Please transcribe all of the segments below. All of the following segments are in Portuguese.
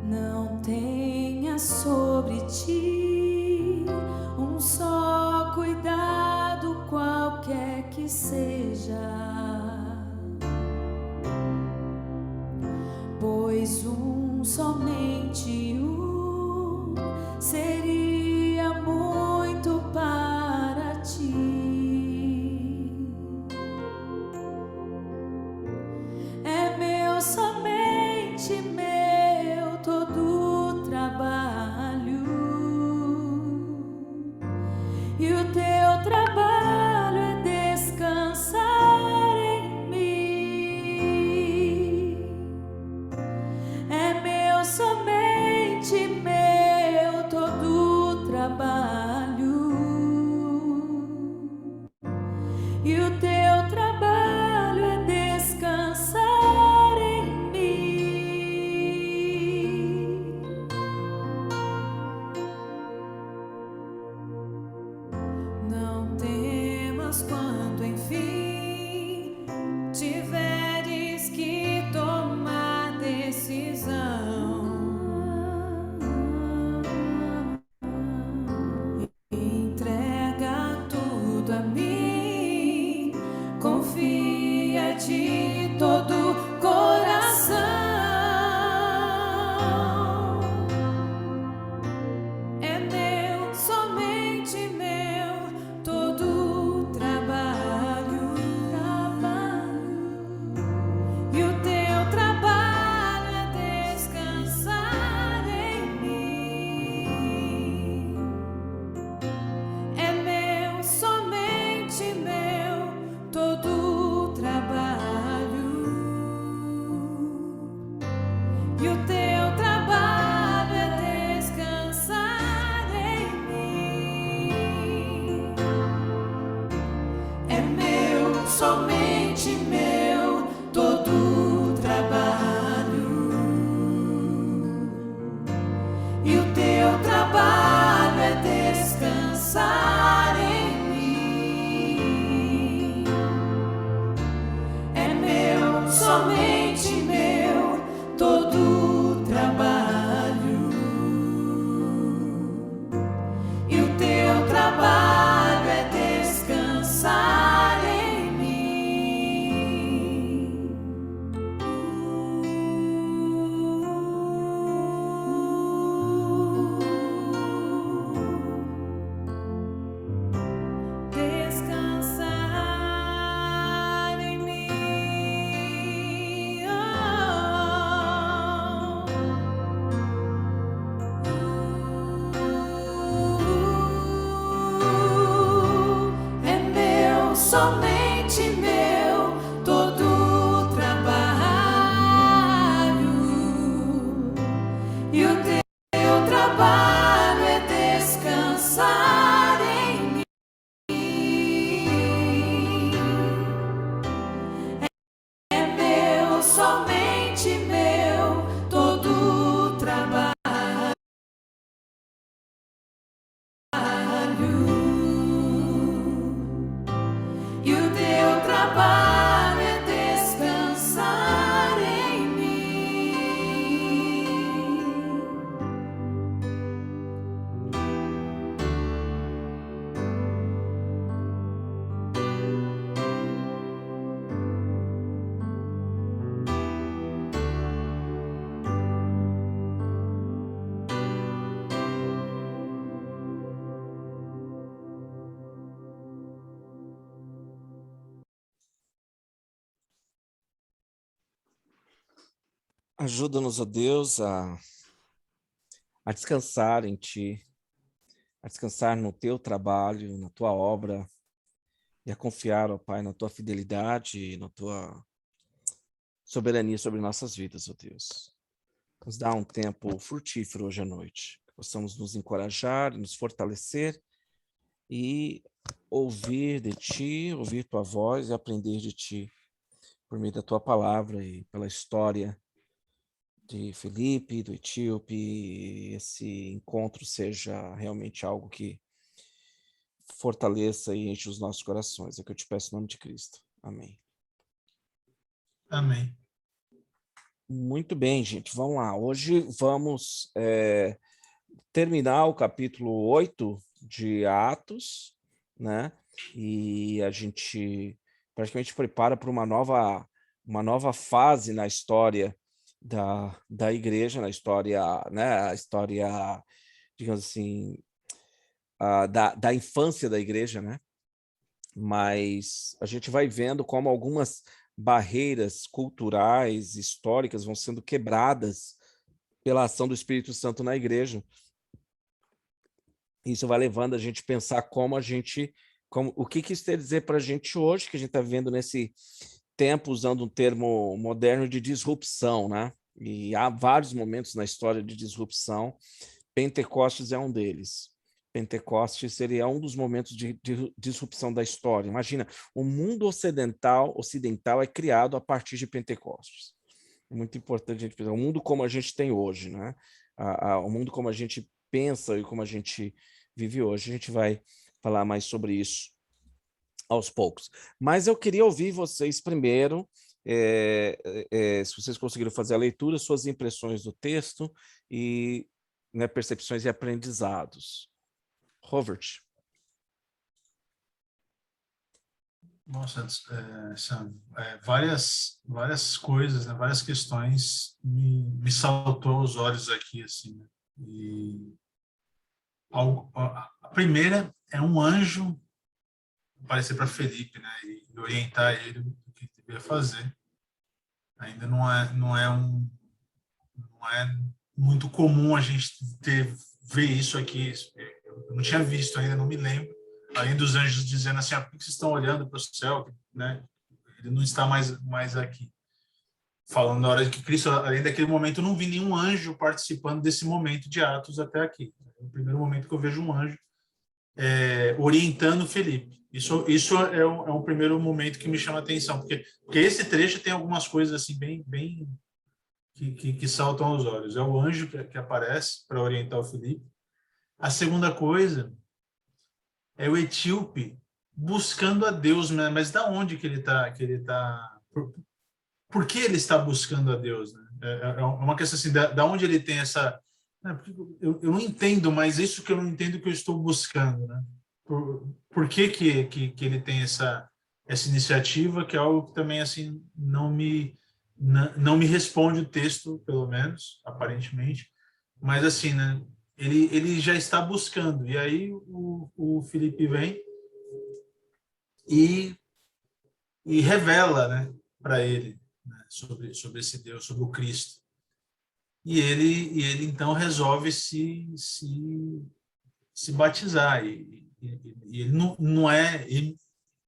Não tenha sobre ti um só cuidado, qualquer que seja, pois somente um seria muito para ti. É meu, somente meu, todo o trabalho, e o teu trabalho é descansar em mim. É meu, somente meu, todo o trabalho, e o teu trabalho é descansar em mim. Não temas quando enfim tiveres que tomar decisão. Entrega tudo a mim, confia de todo o coração. É meu, somente meu, todo o trabalho, e o teu trabalho é descansar em mim. É meu, somente meu, todo o trabalho, e o teu trabalho é descansar em mim. É meu, somente meu, todo o trabalho, e o teu trabalho é descansar em mim. É meu, somente meu, todo o trabalho, e o teu trabalho é descansar em mim. Descansar em mim. É meu, somente meu, todo o trabalho, e o teu trabalho é descansar em mim. É meu, somente meu, todo o trabalho, e o teu trabalho é descansar em mim. Ajuda-nos, ó Deus, a descansar em Ti, a descansar no Teu trabalho, na Tua obra, e a confiar, ó Pai, na Tua fidelidade e na Tua soberania sobre nossas vidas, ó Deus. Nos dá um tempo frutífero hoje à noite, que possamos nos encorajar, nos fortalecer e ouvir de Ti, ouvir Tua voz e aprender de Ti, por meio da Tua palavra e pela história de Felipe, do Etíope, esse encontro seja realmente algo que fortaleça e enche os nossos corações. É o que eu te peço em nome de Cristo. Amém. Amém. Muito bem, gente. Vamos lá. Hoje vamos terminar o capítulo 8 de Atos, né? E a gente praticamente prepara para uma nova fase na história da igreja, na história, né? A história, digamos assim, da infância da igreja, né? Mas a gente vai vendo como algumas barreiras culturais, históricas vão sendo quebradas pela ação do Espírito Santo na igreja. Isso vai levando a gente a pensar o que isso quer dizer para a gente hoje, que a gente está vivendo nesse tempo, usando um termo moderno de disrupção, né? E há vários momentos na história de disrupção. Pentecostes é um deles. Pentecostes seria um dos momentos de disrupção da história. Imagina, o mundo ocidental é criado a partir de Pentecostes. É muito importante a gente pensar. O mundo como a gente tem hoje, né? O mundo como a gente pensa e como a gente vive hoje. A gente vai falar mais sobre isso aos poucos. Mas eu queria ouvir vocês primeiro, se vocês conseguiram fazer a leitura, suas impressões do texto e, né, percepções e aprendizados. Robert. Nossa, Sam, várias coisas, né, várias questões me saltou aos olhos aqui, assim, né? E a primeira é um anjo aparecer para Felipe, né, e orientar ele o que devia fazer. Ainda não é muito comum a gente ver isso aqui. Eu não tinha visto ainda, não me lembro. Além dos anjos dizendo assim, por que vocês estão olhando para o céu, né? Ele não está mais aqui. Falando na hora de que Cristo, além daquele momento, eu não vi nenhum anjo participando desse momento de Atos até aqui. É o primeiro momento que eu vejo um anjo orientando Felipe. Isso é um primeiro momento que me chama a atenção, porque esse trecho tem algumas coisas assim bem que saltam aos olhos. É o anjo que aparece para orientar o Felipe. A segunda coisa é o etíope buscando a Deus, né? Mas da onde que ele está? Por que ele está buscando a Deus? Né? É uma questão assim, da onde ele tem essa... Eu não entendo, mas isso que eu não entendo que eu estou buscando, né? Por que ele tem essa iniciativa, que é algo que também assim não me responde o texto, pelo menos, aparentemente, mas assim, né? Ele já está buscando, e aí o Felipe vem e revela, né, para ele, né, sobre esse Deus, sobre o Cristo. E ele então resolve se batizar, e ele não é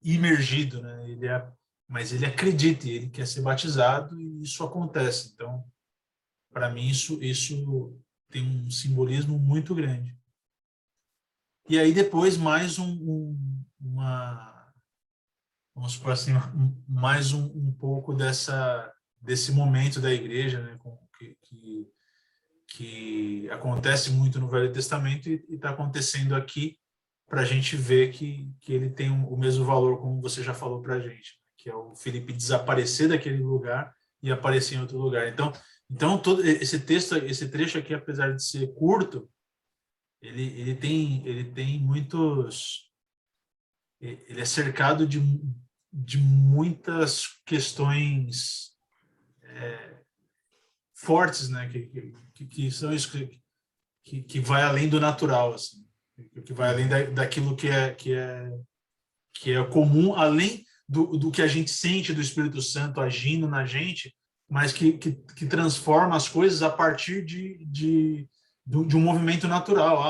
imergido, né? Mas ele acredita, ele quer ser batizado, e isso acontece. Então, para mim, isso tem um simbolismo muito grande. E aí depois mais vamos supor assim, mais um pouco desse momento da igreja, né, que acontece muito no Velho Testamento e está acontecendo aqui, para a gente ver que ele tem o mesmo valor, como você já falou para a gente, que é o Felipe desaparecer daquele lugar e aparecer em outro lugar. Então todo esse trecho aqui, apesar de ser curto, ele tem muitos... Ele é cercado de muitas questões fortes, né? Que são isso que vai além do natural, assim, que vai além daquilo que é comum, além do que a gente sente do Espírito Santo agindo na gente, mas que transforma as coisas a partir de um movimento natural.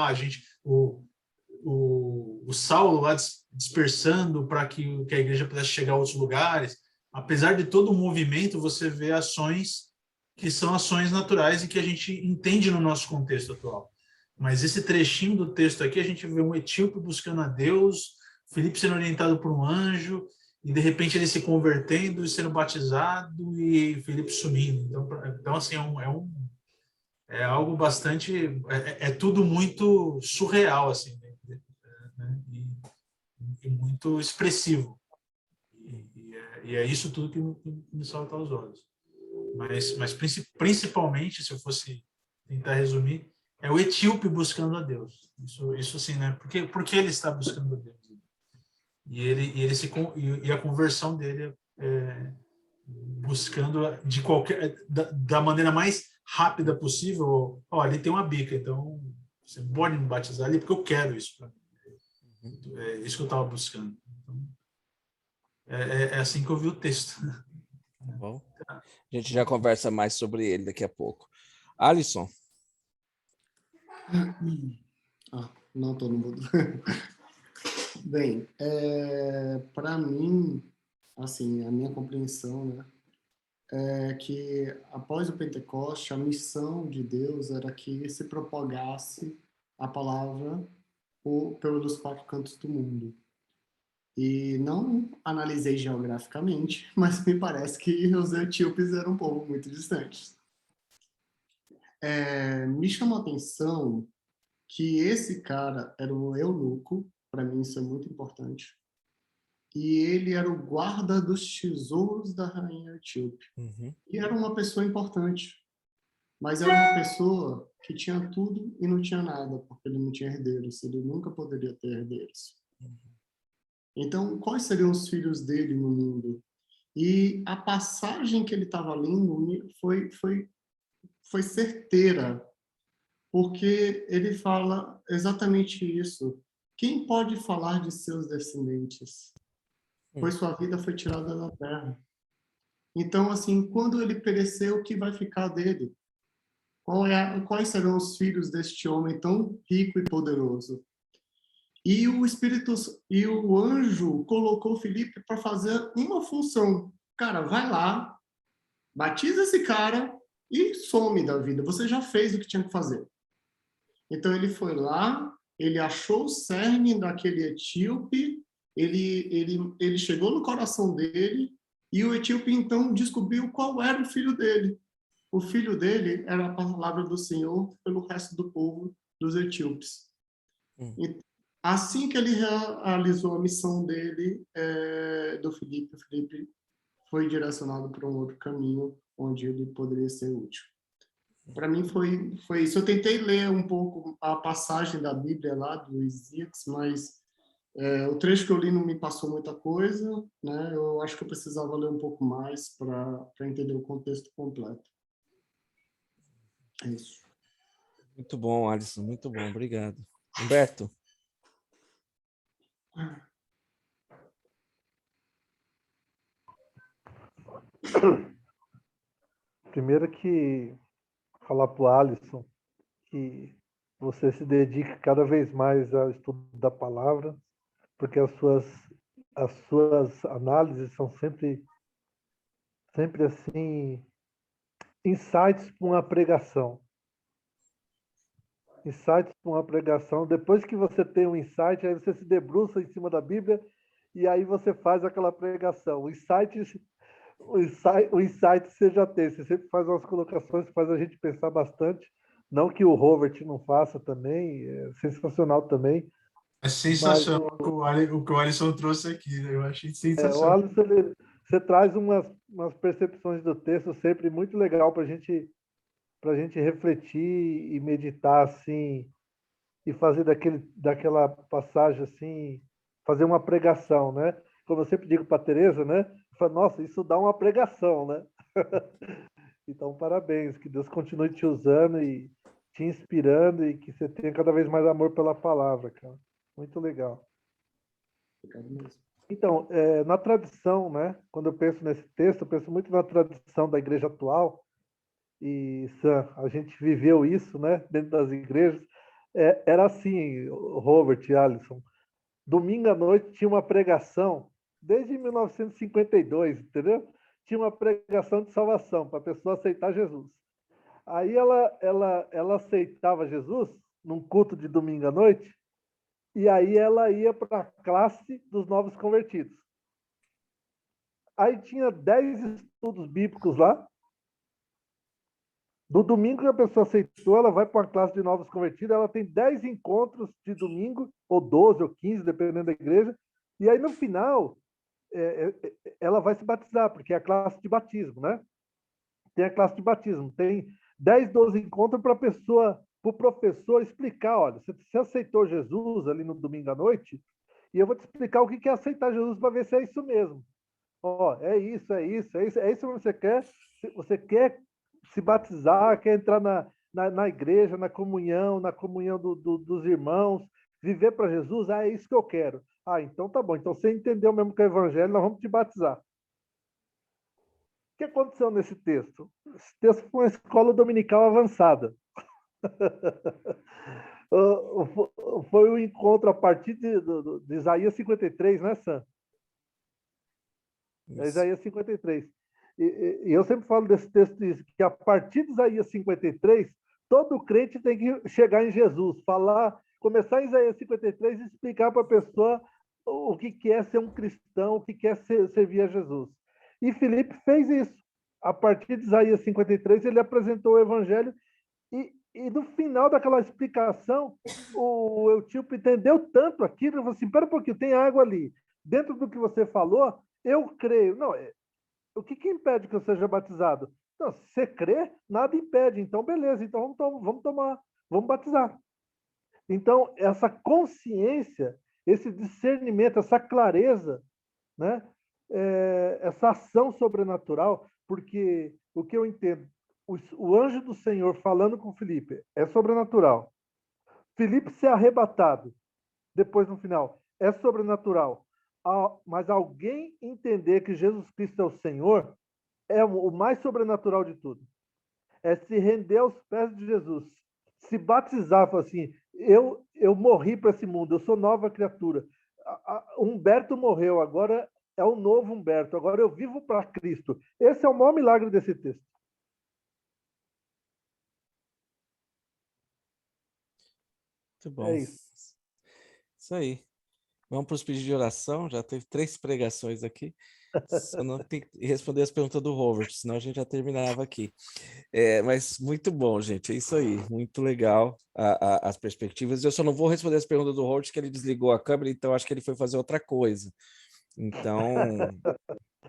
O Saulo lá dispersando para que a igreja pudesse chegar a outros lugares. Apesar de todo o movimento, você vê ações que são ações naturais e que a gente entende no nosso contexto atual. Mas esse trechinho do texto aqui, a gente vê um etíope buscando a Deus, Felipe sendo orientado por um anjo, e de repente ele se convertendo e sendo batizado, e Felipe sumindo. Então assim, é algo bastante... É tudo muito surreal, assim, né? muito expressivo. E é isso tudo que me salta aos olhos. Mas principalmente, se eu fosse tentar resumir, é o etíope buscando a Deus. Isso assim, né? Porque ele está buscando a Deus. E a conversão dele é buscando da maneira mais rápida possível. Ó, ali tem uma bica, então você pode me batizar ali porque eu quero isso. É isso que eu estava buscando. Então, é assim que eu vi o texto. Bom, a gente já conversa mais sobre ele daqui a pouco. Alisson. Não estou no mudo. Bem, para mim, assim, a minha compreensão, né, é que após o Pentecoste, a missão de Deus era que se propagasse a palavra pelos quatro cantos do mundo. E não analisei geograficamente, mas me parece que os etíopes eram um povo muito distante. Me chamou a atenção que esse cara era um eunuco, para mim isso é muito importante, e ele era o guarda dos tesouros da rainha etíope. E era uma pessoa importante, mas era uma pessoa que tinha tudo e não tinha nada, porque ele não tinha herdeiros, ele nunca poderia ter herdeiros. Então, quais seriam os filhos dele no mundo? E a passagem que ele estava lendo foi certeira, porque ele fala exatamente isso. Quem pode falar de seus descendentes? Pois sua vida foi tirada da terra. Então, assim, quando ele perecer, o que vai ficar dele? Quais serão os filhos deste homem tão rico e poderoso? E o anjo colocou Filipe para fazer uma função. Cara, vai lá, batiza esse cara e some da vida. Você já fez o que tinha que fazer. Então ele foi lá, ele achou o cerne daquele etíope, ele chegou no coração dele e o etíope então descobriu qual era o filho dele. O filho dele era a palavra do Senhor pelo resto do povo dos etíopes. E assim que ele realizou a missão dele, do Filipe, o Filipe foi direcionado para um outro caminho onde ele poderia ser útil. Para mim foi isso. Eu tentei ler um pouco a passagem da Bíblia lá, do Isaías, mas o trecho que eu li não me passou muita coisa, né? Eu acho que eu precisava ler um pouco mais para entender o contexto completo. É isso. Muito bom, Alisson. Muito bom. Obrigado. Humberto. Primeiro que falar para o Alisson que você se dedique cada vez mais ao estudo da palavra, porque as suas análises são sempre assim, insights para uma pregação. Insights para uma pregação. Depois que você tem um insight, aí você se debruça em cima da Bíblia e aí você faz aquela pregação. O insight você já tem. Você sempre faz umas colocações que faz a gente pensar bastante. Não que o Robert não faça também, é sensacional também. É sensacional o que o Alisson trouxe aqui, né? Eu achei sensacional. O Alisson, você traz umas percepções do texto sempre muito legal para a gente refletir e meditar assim, e fazer daquela passagem assim, fazer uma pregação, né? Como eu sempre digo para a Tereza, né? Falo, nossa, isso dá uma pregação, né? Então, parabéns, que Deus continue te usando e te inspirando e que você tenha cada vez mais amor pela palavra, cara. Muito legal. Então, na tradição, né? Quando eu penso nesse texto, eu penso muito na tradição da igreja atual. E, Sam, a gente viveu isso, né? Dentro das igrejas. Era assim, Robert e Alisson. Domingo à noite tinha uma pregação, desde 1952, entendeu? Tinha uma pregação de salvação para a pessoa aceitar Jesus. Aí ela aceitava Jesus num culto de domingo à noite, e aí ela ia para a classe dos novos convertidos. Aí tinha 10 estudos bíblicos lá. Do domingo que a pessoa aceitou, ela vai para uma classe de novos convertidos, ela tem 10 encontros de domingo, ou 12 ou 15, dependendo da igreja, E aí, no final, ela vai se batizar, porque é a classe de batismo, né? Tem a classe de batismo, tem 10, 12 encontros para o professor explicar, olha, você aceitou Jesus ali no domingo à noite, e eu vou te explicar o que é aceitar Jesus para ver se é isso mesmo. Ó, é isso, é isso, é isso, é isso que você quer se batizar, quer entrar na igreja, na comunhão dos irmãos, viver para Jesus, é isso que eu quero. Então tá bom, então você entendeu mesmo que é o evangelho, nós vamos te batizar. O que aconteceu nesse texto? Esse texto foi uma escola dominical avançada. Foi um encontro a partir de Isaías 53, né, Sam? É Isaías 53. E eu sempre falo desse texto que a partir de Isaías 53, todo crente tem que chegar em Jesus, começar em Isaías 53 e explicar para a pessoa o que é ser um cristão, o que é servir a Jesus. E Filipe fez isso. A partir de Isaías 53, ele apresentou o evangelho e no final daquela explicação, o Eutíope entendeu tanto aquilo, ele falou assim, espera um pouquinho, tem água ali. Dentro do que você falou, eu creio. Não, o que impede que eu seja batizado? Não, se você crê, nada impede. Então, beleza, então vamos batizar. Então, essa consciência, esse discernimento, essa clareza, né? Essa ação sobrenatural, porque o que eu entendo, o anjo do Senhor falando com Filipe é sobrenatural. Filipe ser arrebatado, depois no final, é sobrenatural. Mas alguém entender que Jesus Cristo é o Senhor é o mais sobrenatural de tudo. É se render aos pés de Jesus, se batizar, falar assim, eu morri para esse mundo, eu sou nova criatura. Humberto morreu, agora é o novo Humberto, agora eu vivo para Cristo. Esse é o maior milagre desse texto. Muito bom. É isso. Isso aí. Vamos para os pedidos de oração. Já teve 3 pregações aqui. Só não tem que responder as perguntas do Robert, senão a gente já terminava aqui. Mas muito bom, gente. É isso aí. Muito legal as perspectivas. Eu só não vou responder as perguntas do Robert, que ele desligou a câmera, então acho que ele foi fazer outra coisa. Então.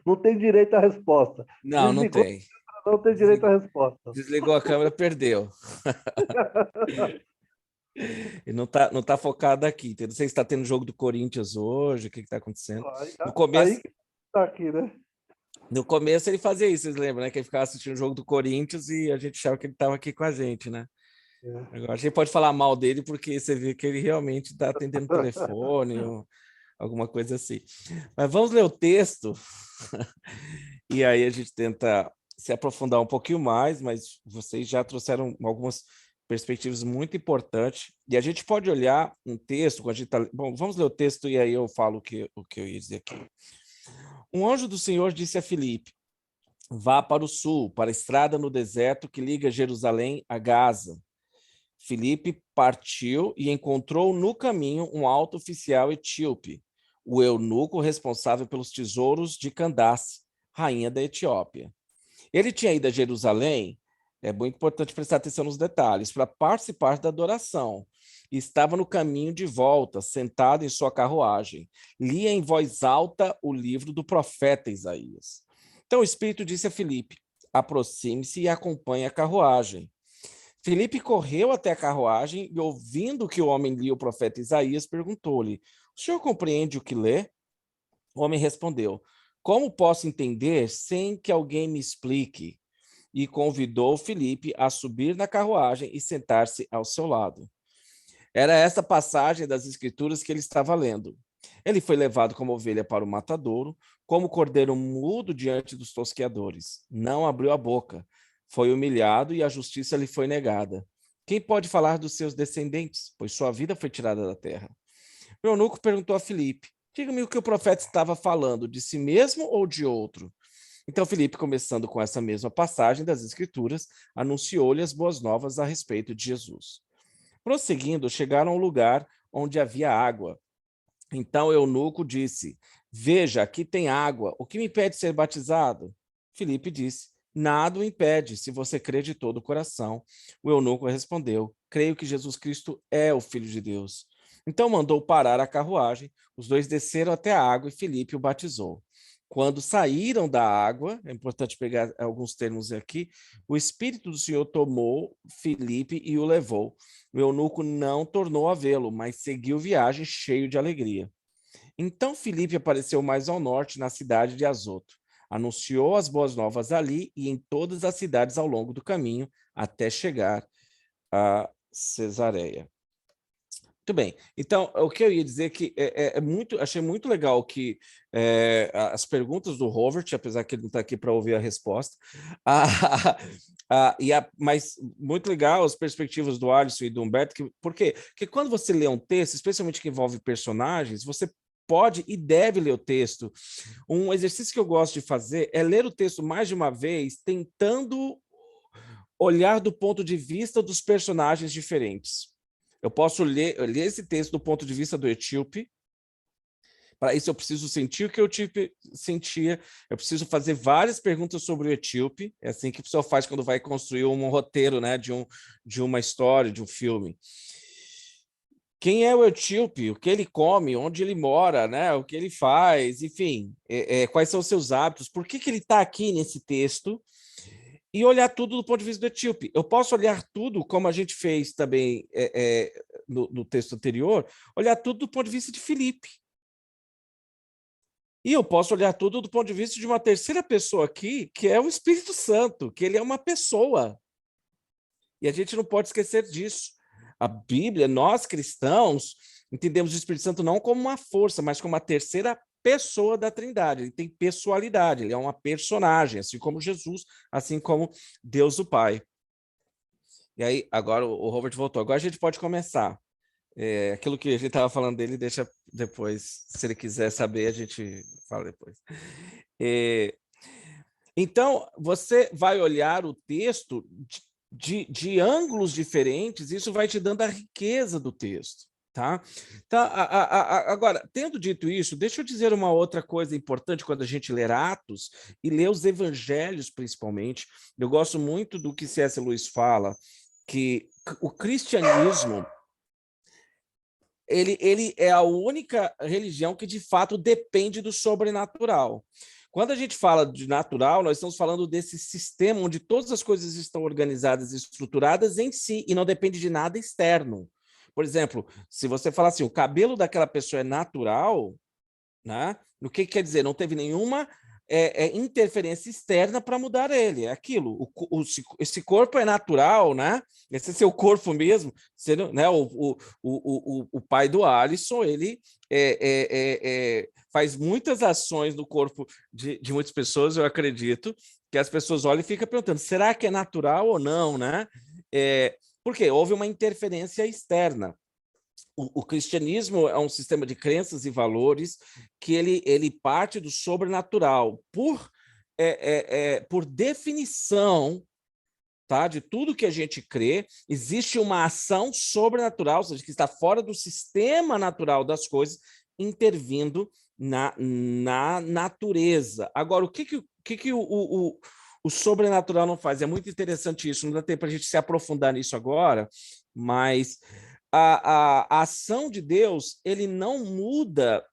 Não tem direito à resposta. Não, não tem. Não tem direito à resposta. Desligou a câmera, perdeu. E não tá focado aqui. Entendeu? Não sei se está tendo jogo do Corinthians hoje, o que está acontecendo. No começo, aí que tá aqui, né? No começo ele fazia isso, vocês lembram, né? Que ele ficava assistindo o jogo do Corinthians e a gente achava que ele estava aqui com a gente, né? Agora a gente pode falar mal dele porque você vê que ele realmente está atendendo o telefone ou alguma coisa assim. Mas vamos ler o texto e aí a gente tenta se aprofundar um pouquinho mais, mas vocês já trouxeram algumas perspectivas muito importantes e a gente pode olhar um texto, quando a gente tá... Bom, vamos ler o texto e aí eu falo o que eu ia dizer aqui. Um anjo do Senhor disse a Filipe, vá para o sul, para a estrada no deserto que liga Jerusalém a Gaza. Filipe partiu e encontrou no caminho um alto oficial etíope, o eunuco responsável pelos tesouros de Candace, rainha da Etiópia. Ele tinha ido a Jerusalém, é muito importante prestar atenção nos detalhes, para participar da adoração. E estava no caminho de volta, sentado em sua carruagem. Lia em voz alta o livro do profeta Isaías. Então o Espírito disse a Filipe, aproxime-se e acompanhe a carruagem. Filipe correu até a carruagem e, ouvindo que o homem lia o profeta Isaías, perguntou-lhe, o senhor compreende o que lê? O homem respondeu, como posso entender sem que alguém me explique? E convidou Filipe a subir na carruagem e sentar-se ao seu lado. Era essa passagem das Escrituras que ele estava lendo. Ele foi levado como ovelha para o matadouro, como cordeiro mudo diante dos tosqueadores. Não abriu a boca. Foi humilhado e a justiça lhe foi negada. Quem pode falar dos seus descendentes? Pois sua vida foi tirada da terra. O eunuco perguntou a Filipe, diga-me o que o profeta estava falando, de si mesmo ou de outro? Então Filipe, começando com essa mesma passagem das Escrituras, anunciou-lhe as boas novas a respeito de Jesus. Prosseguindo, chegaram ao lugar onde havia água. Então o eunuco disse, veja, aqui tem água, o que me impede de ser batizado? Filipe disse, nada o impede, se você crê de todo o coração. O eunuco respondeu, creio que Jesus Cristo é o Filho de Deus. Então mandou parar a carruagem, os dois desceram até a água e Filipe o batizou. Quando saíram da água, é importante pegar alguns termos aqui, o Espírito do Senhor tomou Filipe e o levou. O eunuco não tornou a vê-lo, mas seguiu viagem cheio de alegria. Então Filipe apareceu mais ao norte, na cidade de Azoto. Anunciou as boas novas ali e em todas as cidades ao longo do caminho, até chegar a Cesareia. Muito bem. Então, o que eu ia dizer é que achei muito legal que as perguntas do Robert, apesar que ele não está aqui para ouvir a resposta, mas muito legal as perspectivas do Alisson e do Humberto, por quê? Porque quando você lê um texto, especialmente que envolve personagens, você pode e deve ler o texto. Um exercício que eu gosto de fazer é ler o texto mais de uma vez, tentando olhar do ponto de vista dos personagens diferentes. Eu posso ler esse texto do ponto de vista do etíope. Para isso, eu preciso sentir o que o etíope sentia. Eu preciso fazer várias perguntas sobre o etíope. É assim que a pessoa faz quando vai construir um roteiro, né, de uma história, de um filme. Quem é o etíope? O que ele come? Onde ele mora? Né? O que ele faz? Enfim, quais são os seus hábitos? Por que ele está aqui nesse texto? E olhar tudo do ponto de vista do etíope. Eu posso olhar tudo, como a gente fez também no texto anterior, olhar tudo do ponto de vista de Filipe. E eu posso olhar tudo do ponto de vista de uma terceira pessoa aqui, que é o Espírito Santo, que ele é uma pessoa. E a gente não pode esquecer disso. A Bíblia, nós cristãos, entendemos o Espírito Santo não como uma força, mas como uma terceira pessoa da Trindade. Ele tem pessoalidade, ele é uma personagem, assim como Jesus, assim como Deus o Pai. E aí, agora o Robert voltou. Agora a gente pode começar. Aquilo que a gente estava falando dele, deixa depois. Se ele quiser saber, a gente fala depois. Então, você vai olhar o texto de ângulos diferentes, isso vai te dando a riqueza do texto. Tá? Então, agora, tendo dito isso, deixa eu dizer uma outra coisa importante quando a gente lê Atos e lê os evangelhos, principalmente. Eu gosto muito do que C.S. Lewis fala, que o cristianismo ele é a única religião que, de fato, depende do sobrenatural. Quando a gente fala de natural, nós estamos falando desse sistema onde todas as coisas estão organizadas e estruturadas em si e não depende de nada externo. Por exemplo, se você falar assim, o cabelo daquela pessoa é natural, né? O que quer dizer? Não teve nenhuma interferência externa para mudar ele. É aquilo. Esse corpo é natural, né? Esse é seu corpo mesmo. Você, né? O pai do Alisson, ele faz muitas ações no corpo de muitas pessoas, eu acredito, que as pessoas olham e ficam perguntando, será que é natural ou não, né? Porque houve uma interferência externa. O cristianismo é um sistema de crenças e valores que ele parte do sobrenatural. Por definição, tá, de tudo que a gente crê, existe uma ação sobrenatural, ou seja, que está fora do sistema natural das coisas, intervindo na natureza. Agora, o que o sobrenatural não faz? É muito interessante isso, não dá tempo para a gente se aprofundar nisso agora, mas a ação de Deus, ele não muda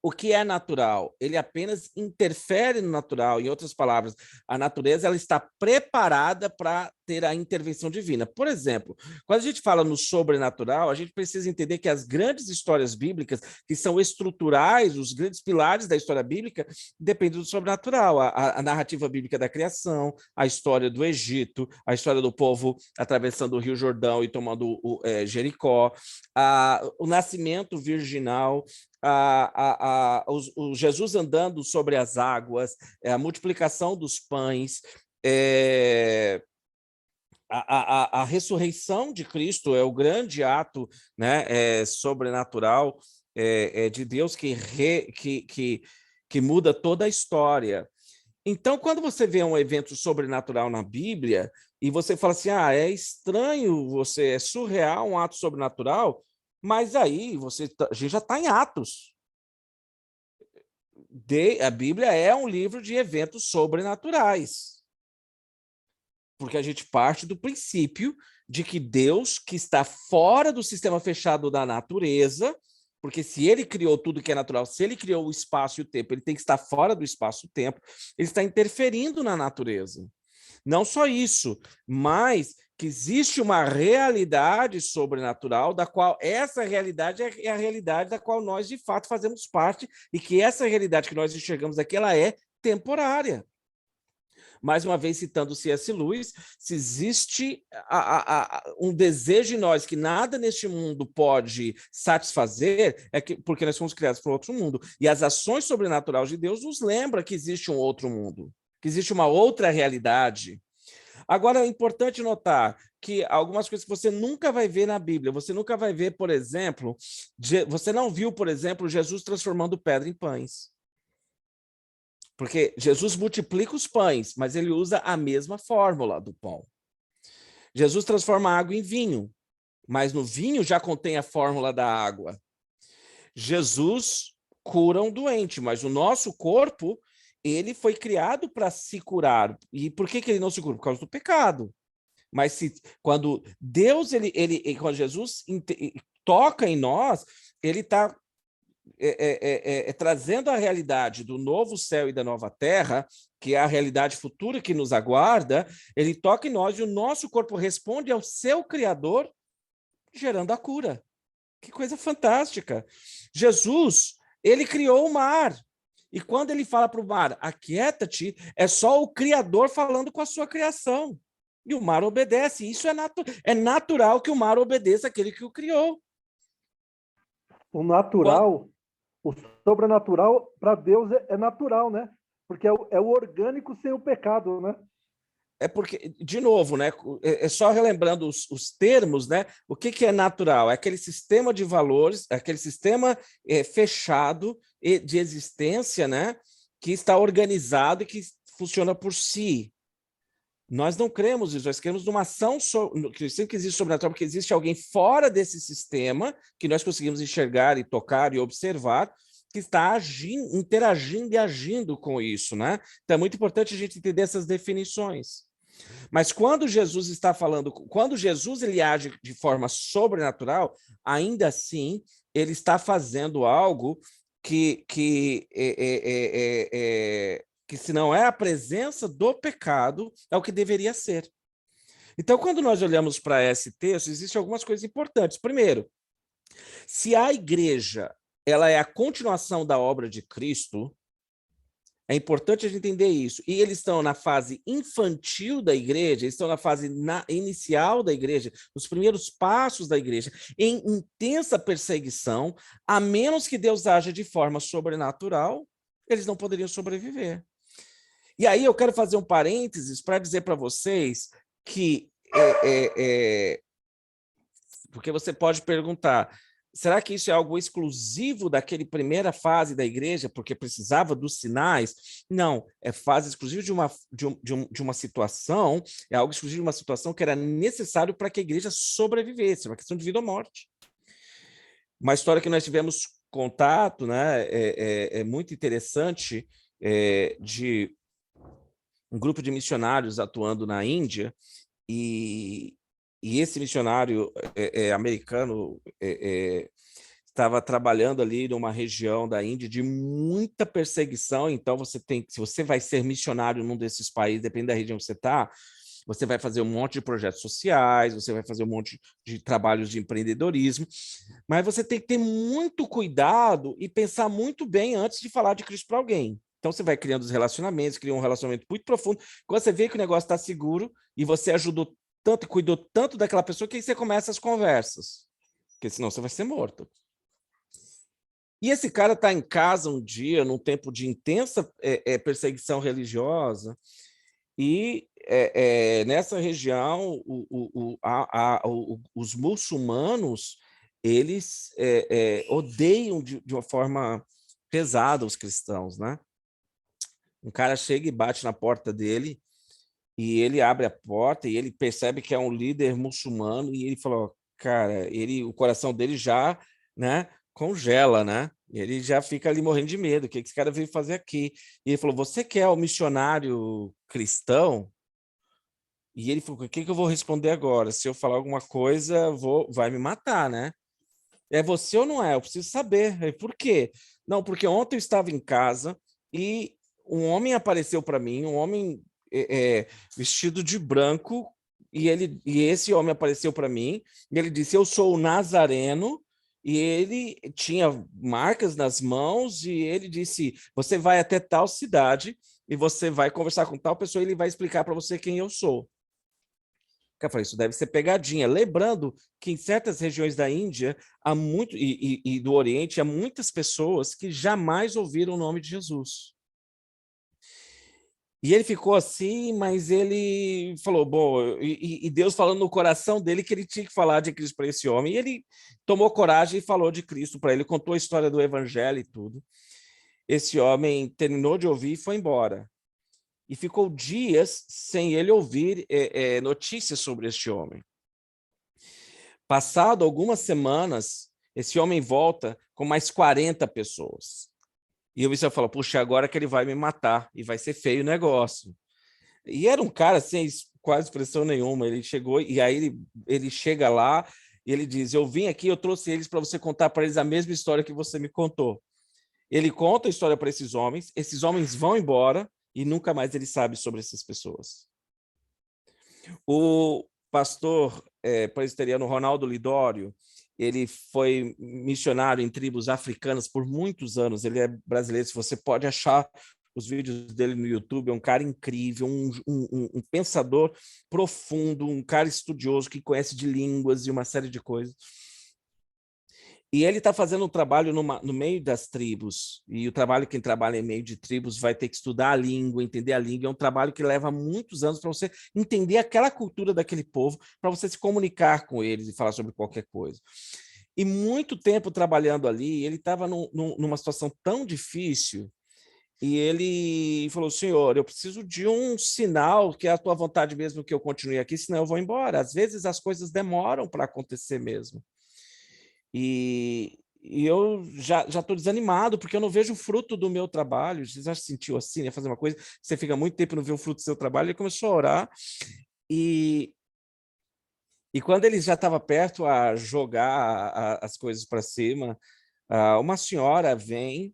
o que é natural, ele apenas interfere no natural. Em outras palavras, a natureza ela está preparada para ter a intervenção divina. Por exemplo, quando a gente fala no sobrenatural, a gente precisa entender que as grandes histórias bíblicas, que são estruturais, os grandes pilares da história bíblica, dependem do sobrenatural. A narrativa bíblica da criação, a história do Egito, a história do povo atravessando o Rio Jordão e tomando Jericó, o nascimento virginal, o Jesus andando sobre as águas, a multiplicação dos pães, a ressurreição de Cristo é o grande ato, né, sobrenatural de Deus que muda toda a história. Então, quando você vê um evento sobrenatural na Bíblia e você fala assim, é estranho, é surreal um ato sobrenatural, mas aí a gente já está em Atos. A Bíblia é um livro de eventos sobrenaturais. Porque a gente parte do princípio de que Deus, que está fora do sistema fechado da natureza, porque se ele criou tudo que é natural, se ele criou o espaço e o tempo, ele tem que estar fora do espaço e tempo, ele está interferindo na natureza. Não só isso, mas que existe uma realidade sobrenatural, da qual essa realidade é a realidade da qual nós, de fato, fazemos parte, e que essa realidade que nós enxergamos aqui, ela é temporária. Mais uma vez, citando C.S. Lewis, se existe um desejo em nós que nada neste mundo pode satisfazer, porque nós fomos criados para outro mundo. E as ações sobrenaturais de Deus nos lembram que existe um outro mundo, que existe uma outra realidade. Agora, é importante notar que algumas coisas que você nunca vai ver na Bíblia, você nunca vai ver, por exemplo, você não viu, por exemplo, Jesus transformando pedra em pães. Porque Jesus multiplica os pães, mas ele usa a mesma fórmula do pão. Jesus transforma a água em vinho, mas no vinho já contém a fórmula da água. Jesus cura um doente, mas o nosso corpo, ele foi criado para se curar. E por que ele não se cura? Por causa do pecado. Mas quando Deus, quando Jesus toca em nós, ele está trazendo a realidade do novo céu e da nova terra, que é a realidade futura que nos aguarda, ele toca em nós e o nosso corpo responde ao seu Criador, gerando a cura. Que coisa fantástica! Jesus, ele criou o mar, e quando ele fala para o mar, aquieta-te, é só o Criador falando com a sua criação, e o mar obedece. Isso é natural que o mar obedeça àquele que o criou. O natural, o sobrenatural, para Deus é natural, né? Porque é o orgânico sem o pecado, né? É porque, de novo, né? É só relembrando os termos, né? O que é natural? É aquele sistema de valores, aquele sistema fechado de existência, né? Que está organizado e que funciona por si. Nós não cremos isso, nós cremos numa ação que sempre existe sobrenatural, porque existe alguém fora desse sistema que nós conseguimos enxergar e tocar e observar, que está agindo, interagindo e agindo com isso, né? Então é muito importante a gente entender essas definições. Mas quando Jesus está falando, quando Jesus ele age de forma sobrenatural, ainda assim ele está fazendo algo que se não é a presença do pecado, é o que deveria ser. Então, quando nós olhamos para esse texto, existem algumas coisas importantes. Primeiro, se a igreja ela é a continuação da obra de Cristo, é importante a gente entender isso. E eles estão na fase infantil da igreja, eles estão na fase inicial da igreja, nos primeiros passos da igreja, em intensa perseguição, a menos que Deus haja de forma sobrenatural, eles não poderiam sobreviver. E aí eu quero fazer um parênteses para dizer para vocês que, porque você pode perguntar, será que isso é algo exclusivo daquela primeira fase da igreja, porque precisava dos sinais? Não, é fase exclusiva de uma situação, é algo exclusivo de uma situação que era necessário para que a igreja sobrevivesse, uma questão de vida ou morte. Uma história que nós tivemos contato, né, é muito interessante, de um grupo de missionários atuando na Índia, e esse missionário americano estava trabalhando ali numa região da Índia de muita perseguição. Então, se você vai ser missionário num desses países, depende da região que você está, você vai fazer um monte de projetos sociais, você vai fazer um monte de trabalhos de empreendedorismo, mas você tem que ter muito cuidado e pensar muito bem antes de falar de Cristo para alguém. Então, você vai criando os relacionamentos, cria um relacionamento muito profundo. Quando você vê que o negócio está seguro e você ajudou tanto e cuidou tanto daquela pessoa, que aí você começa as conversas. Porque senão você vai ser morto. E esse cara está em casa um dia, num tempo de intensa perseguição religiosa, e nessa região, os muçulmanos, eles odeiam de uma forma pesada os cristãos, né? Um cara chega e bate na porta dele, e ele abre a porta e ele percebe que é um líder muçulmano, e ele falou, cara, o coração dele já, né, congela, né? Ele já fica ali morrendo de medo. O que esse cara veio fazer aqui? E ele falou, você que é o missionário cristão? E ele falou, o que eu vou responder agora? Se eu falar alguma coisa, vai me matar, né? É você ou não é? Eu preciso saber. Por quê? Não, porque ontem eu estava em casa e um homem apareceu para mim, um homem vestido de branco, e esse homem apareceu para mim, e ele disse, eu sou o Nazareno, e ele tinha marcas nas mãos, e ele disse, você vai até tal cidade, e você vai conversar com tal pessoa, e ele vai explicar para você quem eu sou. Eu falei, isso deve ser pegadinha. Lembrando que em certas regiões da Índia e do Oriente, há muitas pessoas que jamais ouviram o nome de Jesus. E ele ficou assim, mas ele falou, bom, e Deus falando no coração dele que ele tinha que falar de Cristo para esse homem. E ele tomou coragem e falou de Cristo para ele, contou a história do evangelho e tudo. Esse homem terminou de ouvir e foi embora. E ficou dias sem ele ouvir notícias sobre este homem. Passado algumas semanas, esse homem volta com mais 40 pessoas. E o Vicente fala, puxa, agora que ele vai me matar, e vai ser feio o negócio. E era um cara sem quase expressão nenhuma, ele chegou, e aí ele chega lá, e ele diz, eu vim aqui, eu trouxe eles para você contar para eles a mesma história que você me contou. Ele conta a história para esses homens vão embora, e nunca mais ele sabe sobre essas pessoas. O pastor presbiteriano Ronaldo Lidório, ele foi missionário em tribos africanas por muitos anos, ele é brasileiro, se você pode achar os vídeos dele no YouTube, é um cara incrível, um pensador profundo, um cara estudioso que conhece de línguas e uma série de coisas. E ele está fazendo um trabalho no meio das tribos, e o trabalho, quem trabalha em meio de tribos vai ter que estudar a língua, entender a língua, é um trabalho que leva muitos anos para você entender aquela cultura daquele povo, para você se comunicar com eles e falar sobre qualquer coisa. E muito tempo trabalhando ali, ele estava numa situação tão difícil, e ele falou, Senhor, eu preciso de um sinal, que é a tua vontade mesmo que eu continue aqui, senão eu vou embora. Às vezes as coisas demoram para acontecer mesmo. E eu já estou desanimado, porque eu não vejo o fruto do meu trabalho. Você já se sentiu assim, né? Fazer uma coisa, você fica muito tempo e não vê o fruto do seu trabalho. Ele começou a orar, e quando ele já estava perto a jogar as coisas para cima, uma senhora vem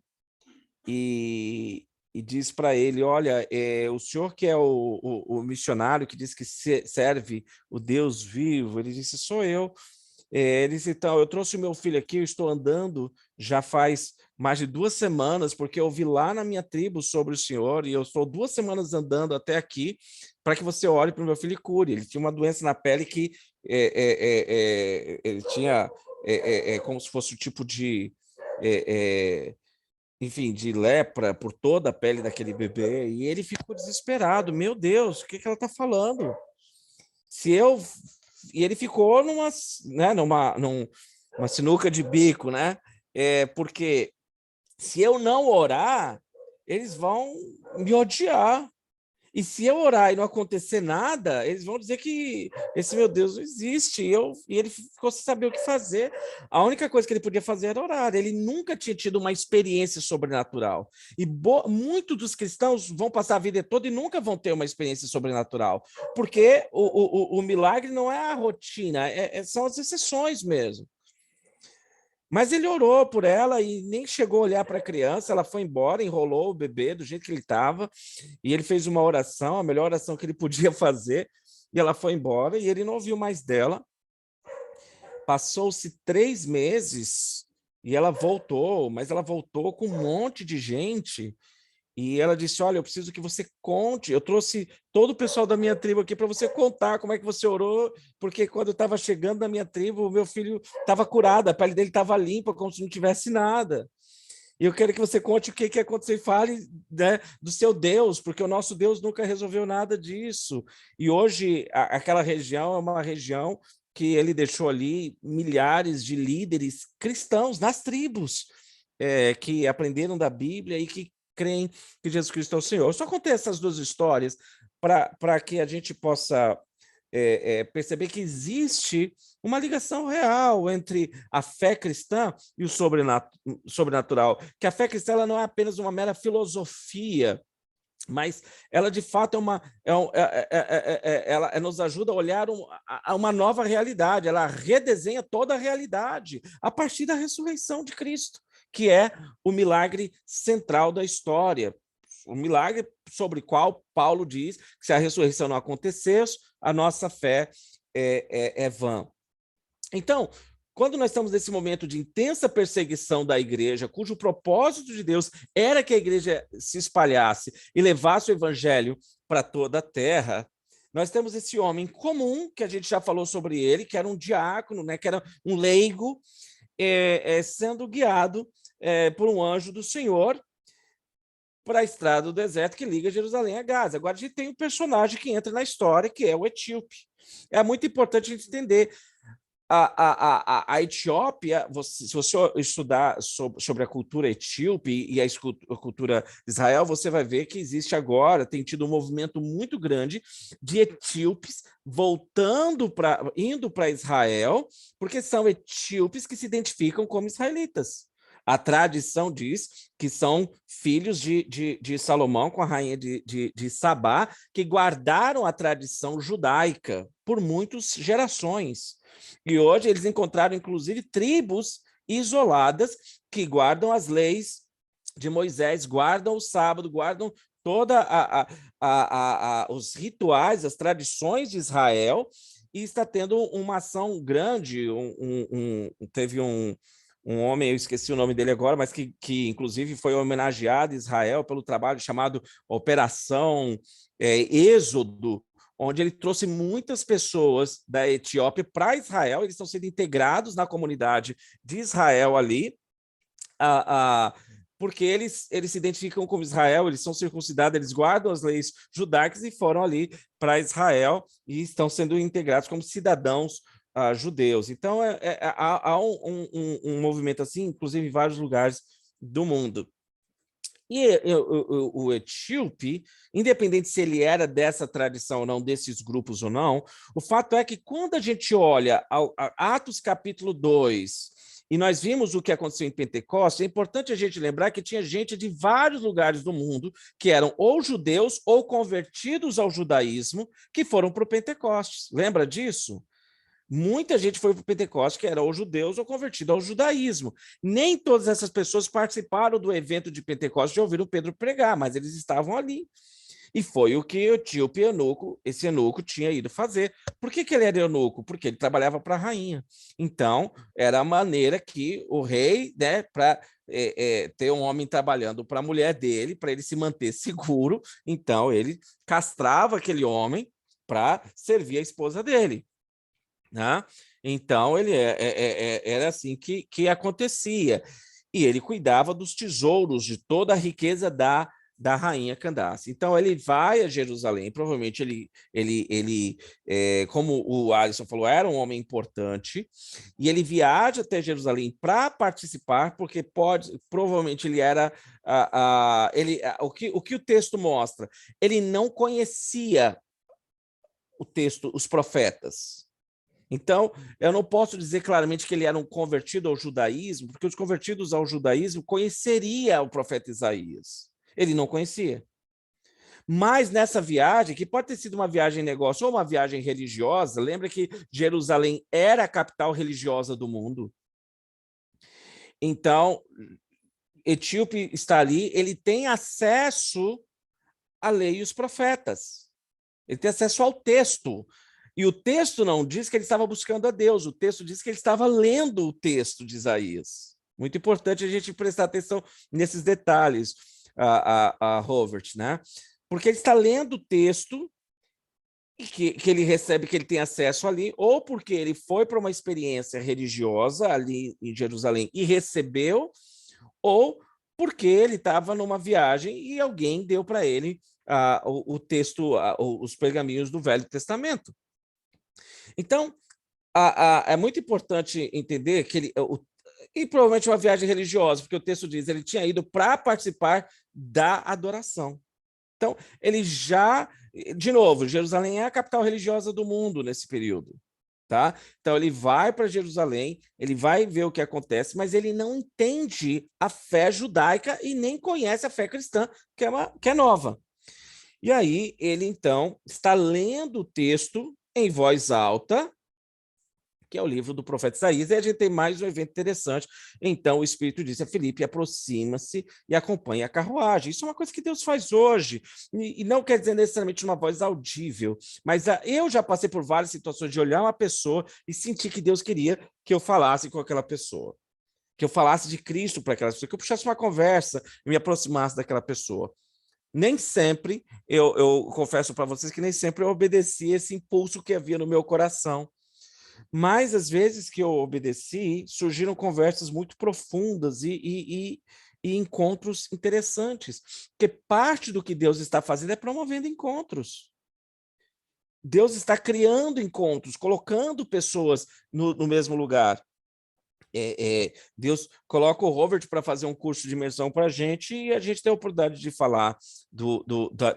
e diz para ele, olha, o senhor que é o missionário que diz que serve o Deus vivo, ele disse, sou eu. Ele disse, então, eu trouxe o meu filho aqui, eu estou andando já faz mais de 2 semanas, porque eu ouvi lá na minha tribo sobre o senhor, e eu estou 2 semanas andando até aqui para que você olhe para o meu filho e cure. Ele tinha uma doença na pele que ele tinha como se fosse um tipo de, enfim, de lepra por toda a pele daquele bebê, e ele ficou desesperado. Meu Deus, o que ela está falando? E ele ficou numa sinuca de bico, né? Porque se eu não orar, eles vão me odiar. E se eu orar e não acontecer nada, eles vão dizer que esse meu Deus não existe. E ele ficou sem saber o que fazer. A única coisa que ele podia fazer era orar. Ele nunca tinha tido uma experiência sobrenatural. E muitos dos cristãos vão passar a vida toda e nunca vão ter uma experiência sobrenatural. Porque o milagre não é a rotina, são as exceções mesmo. Mas ele orou por ela e nem chegou a olhar para a criança, ela foi embora, enrolou o bebê do jeito que ele estava, e ele fez uma oração, a melhor oração que ele podia fazer, e ela foi embora, e ele não ouviu mais dela. Passou-se 3 meses, e ela voltou, mas ela voltou com um monte de gente, e ela disse, olha, eu preciso que você conte, eu trouxe todo o pessoal da minha tribo aqui para você contar como é que você orou, porque quando eu estava chegando na minha tribo, o meu filho estava curado, a pele dele estava limpa, como se não tivesse nada. E eu quero que você conte o que aconteceu e fale, né, do seu Deus, porque o nosso Deus nunca resolveu nada disso. E hoje, aquela região é uma região que ele deixou ali milhares de líderes cristãos nas tribos, que aprenderam da Bíblia e que creem que Jesus Cristo é o Senhor. Eu só contei essas 2 histórias para que a gente possa perceber que existe uma ligação real entre a fé cristã e o sobrenatural, que a fé cristã ela não é apenas uma mera filosofia mas ela de fato ela nos ajuda a olhar a uma nova realidade, ela redesenha toda a realidade a partir da ressurreição de Cristo, que é o milagre central da história, o milagre sobre o qual Paulo diz que se a ressurreição não acontecesse, a nossa fé é vã. Então, quando nós estamos nesse momento de intensa perseguição da igreja, cujo propósito de Deus era que a igreja se espalhasse e levasse o evangelho para toda a terra, nós temos esse homem comum, que a gente já falou sobre ele, que era um diácono, né, que era um leigo, sendo guiado por um anjo do Senhor para a estrada do deserto que liga Jerusalém a Gaza. Agora a gente tem um personagem que entra na história, que é o etíope. É muito importante a gente entender. A Etiópia, se você estudar sobre a cultura etíope e a cultura de Israel, você vai ver que existe agora, tem tido um movimento muito grande de etíopes indo para Israel, porque são etíopes que se identificam como israelitas. A tradição diz que são filhos de Salomão com a rainha de Sabá, que guardaram a tradição judaica por muitas gerações. E hoje eles encontraram, inclusive, tribos isoladas que guardam as leis de Moisés, guardam o sábado, guardam toda os rituais, as tradições de Israel, e está tendo uma ação grande. Teve um homem, eu esqueci o nome dele agora, mas que inclusive foi homenageado em Israel pelo trabalho chamado Operação Êxodo, onde ele trouxe muitas pessoas da Etiópia para Israel, eles estão sendo integrados na comunidade de Israel ali, porque eles se identificam como Israel, eles são circuncidados, eles guardam as leis judaicas e foram ali para Israel e estão sendo integrados como cidadãos judeus. Então, há um movimento assim, inclusive em vários lugares do mundo. E o etíope, independente se ele era dessa tradição ou não, desses grupos ou não, o fato é que quando a gente olha a Atos capítulo 2, e nós vimos o que aconteceu em Pentecostes, é importante a gente lembrar que tinha gente de vários lugares do mundo que eram ou judeus ou convertidos ao judaísmo que foram para o Pentecostes. Lembra disso? Muita gente foi para o Pentecostes que era ou judeus ou convertido ao judaísmo. Nem todas essas pessoas participaram do evento de Pentecostes e ouviram Pedro pregar, mas eles estavam ali. E foi o que o etíope esse eunuco tinha ido fazer. Por que ele era eunuco? Porque ele trabalhava para a rainha. Então, era a maneira que o rei, né, para ter um homem trabalhando para a mulher dele, para ele se manter seguro, então ele castrava aquele homem para servir a esposa dele. Né? Então, ele era assim que acontecia. E ele cuidava dos tesouros, de toda a riqueza da rainha Candace. Então, ele vai a Jerusalém, provavelmente ele como o Alisson falou, era um homem importante, e ele viaja até Jerusalém para participar, porque provavelmente ele era... o que o texto mostra? Ele não conhecia o texto, os profetas. Então, eu não posso dizer claramente que ele era um convertido ao judaísmo, porque os convertidos ao judaísmo conheceriam o profeta Isaías. Ele não conhecia. Mas nessa viagem, que pode ter sido uma viagem negócio ou uma viagem religiosa, lembra que Jerusalém era a capital religiosa do mundo. Então, Etíope está ali, ele tem acesso à lei e os profetas. Ele tem acesso ao texto. E o texto não diz que ele estava buscando a Deus, o texto diz que ele estava lendo o texto de Isaías. Muito importante a gente prestar atenção nesses detalhes, Robert, né? Porque ele está lendo o texto e que ele recebe, que ele tem acesso ali, ou porque ele foi para uma experiência religiosa ali em Jerusalém e recebeu, ou porque ele estava numa viagem e alguém deu para ele o texto, os pergaminhos do Velho Testamento. Então, é muito importante entender que e provavelmente uma viagem religiosa, porque o texto diz que ele tinha ido para participar da adoração. Então, ele já... De novo, Jerusalém é a capital religiosa do mundo nesse período. Tá? Então, ele vai para Jerusalém, ele vai ver o que acontece, mas ele não entende a fé judaica e nem conhece a fé cristã, que é nova. E aí ele, então, está lendo o texto em voz alta, que é o livro do profeta Isaías, e a gente tem mais um evento interessante. Então o Espírito disse a Filipe, aproxima-se e acompanha a carruagem. Isso é uma coisa que Deus faz hoje, e não quer dizer necessariamente uma voz audível, mas eu já passei por várias situações de olhar uma pessoa e sentir que Deus queria que eu falasse com aquela pessoa, que eu falasse de Cristo para aquela pessoa, que eu puxasse uma conversa e me aproximasse daquela pessoa. Nem sempre, eu confesso para vocês que nem sempre eu obedeci esse impulso que havia no meu coração. Mas, às vezes que eu obedeci, surgiram conversas muito profundas e encontros interessantes. Porque parte do que Deus está fazendo é promovendo encontros. Deus está criando encontros, colocando pessoas no mesmo lugar. Deus coloca o Robert para fazer um curso de imersão para a gente, e a gente tem a oportunidade de falar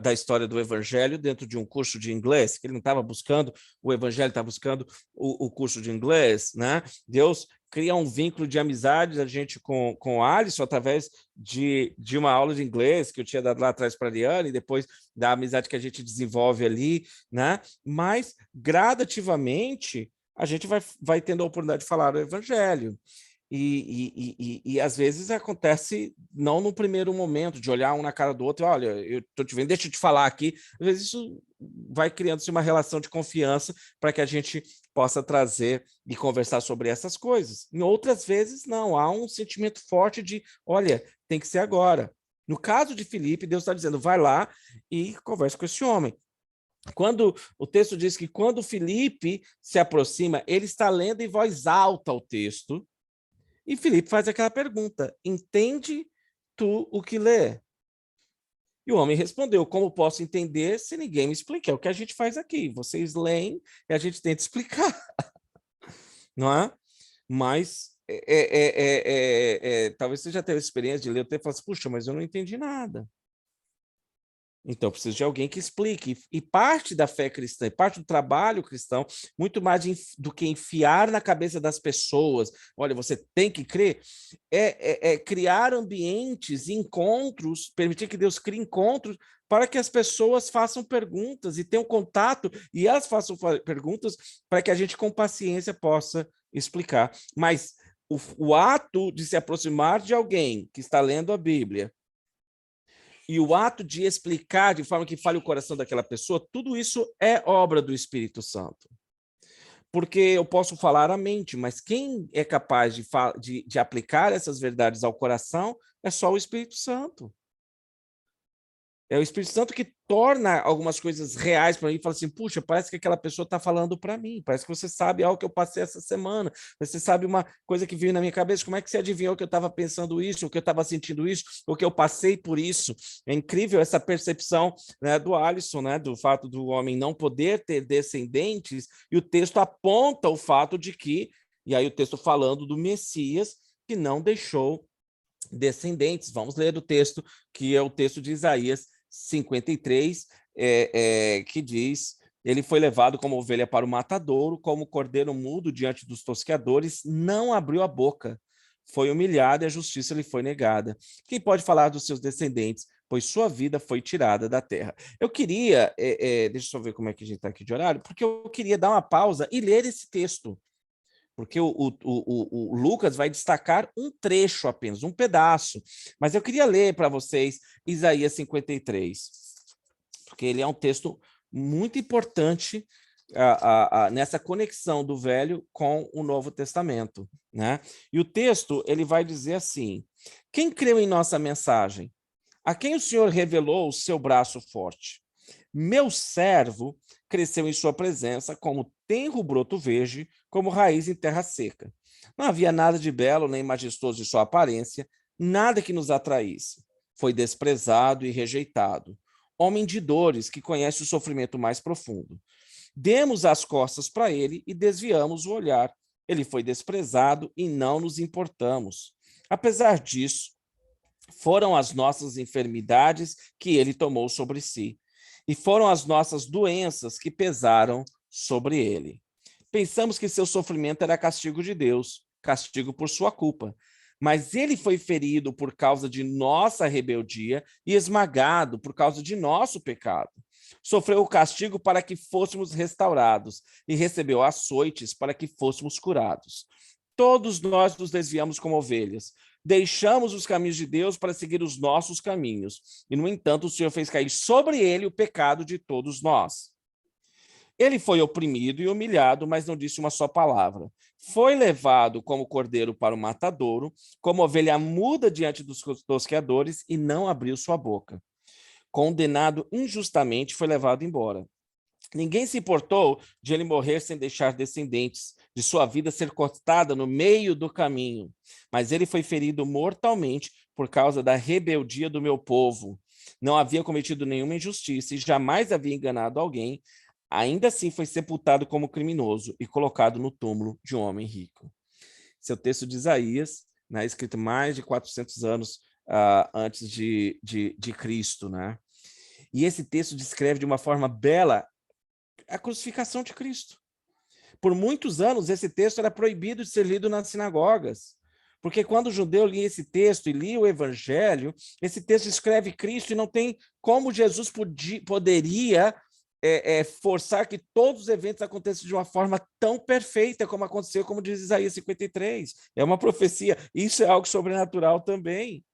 da história do Evangelho dentro de um curso de inglês, que ele não estava buscando, o Evangelho está buscando o curso de inglês, né? Deus cria um vínculo de amizade da gente com o Alisson através de uma aula de inglês que eu tinha dado lá atrás para a Liane, e depois da amizade que a gente desenvolve ali, né? Mas gradativamente a gente vai tendo a oportunidade de falar o Evangelho. E às vezes acontece não no primeiro momento, de olhar um na cara do outro, olha, eu estou te vendo, deixa eu te falar aqui. Às vezes isso vai criando-se uma relação de confiança para que a gente possa trazer e conversar sobre essas coisas. Em outras vezes, não, há um sentimento forte de, olha, tem que ser agora. No caso de Filipe, Deus está dizendo, vai lá e conversa com esse homem. Quando o texto diz que quando Filipe se aproxima, ele está lendo em voz alta o texto, e Filipe faz aquela pergunta, entende tu o que lê? E o homem respondeu, como posso entender se ninguém me explica? É o que a gente faz aqui, vocês leem e a gente tenta explicar, não é? Mas talvez você já tenha a experiência de ler o texto e falar assim, puxa, mas eu não entendi nada. Então, preciso de alguém que explique. E parte da fé cristã, e parte do trabalho cristão, muito mais do que enfiar na cabeça das pessoas, olha, você tem que crer, é criar ambientes, encontros, permitir que Deus crie encontros para que as pessoas façam perguntas e tenham contato, e elas façam perguntas para que a gente, com paciência, possa explicar. Mas o ato de se aproximar de alguém que está lendo a Bíblia, e o ato de explicar de forma que fale o coração daquela pessoa, tudo isso é obra do Espírito Santo. Porque eu posso falar a mente, mas quem é capaz de aplicar essas verdades ao coração é só o Espírito Santo. É o Espírito Santo que torna algumas coisas reais para mim e fala assim, puxa, parece que aquela pessoa está falando para mim, parece que você sabe algo que eu passei essa semana, você sabe uma coisa que veio na minha cabeça, como é que você adivinhou que eu estava pensando isso, ou que eu estava sentindo isso, ou que eu passei por isso? É incrível essa percepção, né, do Alisson, né, do fato do homem não poder ter descendentes, e o texto aponta o fato de que, e aí o texto falando do Messias, que não deixou descendentes. Vamos ler o texto, que é o texto de Isaías 53, que diz, ele foi levado como ovelha para o matadouro, como cordeiro mudo diante dos tosqueadores, não abriu a boca, foi humilhado e a justiça lhe foi negada. Quem pode falar dos seus descendentes? Pois sua vida foi tirada da terra. Eu queria, deixa eu só ver como é que a gente está aqui de horário, porque eu queria dar uma pausa e ler esse texto, porque o Lucas vai destacar um trecho apenas, um pedaço. Mas eu queria ler para vocês Isaías 53, porque ele é um texto muito importante nessa conexão do Velho com o Novo Testamento, né? E o texto ele vai dizer assim, quem creu em nossa mensagem? A quem o Senhor revelou o seu braço forte? Meu servo cresceu em sua presença como tenro broto verde, como raiz em terra seca. Não havia nada de belo nem majestoso em sua aparência, nada que nos atraísse. Foi desprezado e rejeitado. Homem de dores, que conhece o sofrimento mais profundo. Demos as costas para ele e desviamos o olhar. Ele foi desprezado e não nos importamos. Apesar disso, foram as nossas enfermidades que ele tomou sobre si. E foram as nossas doenças que pesaram sobre ele. Pensamos que seu sofrimento era castigo de Deus, castigo por sua culpa. Mas ele foi ferido por causa de nossa rebeldia e esmagado por causa de nosso pecado. Sofreu o castigo para que fôssemos restaurados e recebeu açoites para que fôssemos curados. Todos nós nos desviamos como ovelhas. Deixamos os caminhos de Deus para seguir os nossos caminhos. E, no entanto, o Senhor fez cair sobre ele o pecado de todos nós. Ele foi oprimido e humilhado, mas não disse uma só palavra. Foi levado como cordeiro para o matadouro, como ovelha muda diante dos tosqueadores, e não abriu sua boca. Condenado injustamente, foi levado embora. Ninguém se importou de ele morrer sem deixar descendentes, de sua vida ser cortada no meio do caminho. Mas ele foi ferido mortalmente por causa da rebeldia do meu povo. Não havia cometido nenhuma injustiça e jamais havia enganado alguém. Ainda assim foi sepultado como criminoso e colocado no túmulo de um homem rico. Esse é o texto de Isaías, né, escrito mais de 400 anos antes de Cristo, né? E esse texto descreve de uma forma bela a crucificação de Cristo. Por muitos anos, esse texto era proibido de ser lido nas sinagogas, porque quando o judeu lia esse texto e lia o evangelho, esse texto descreve Cristo e não tem como Jesus poderia forçar que todos os eventos aconteçam de uma forma tão perfeita como aconteceu, como diz Isaías 53. É uma profecia, isso é algo sobrenatural também.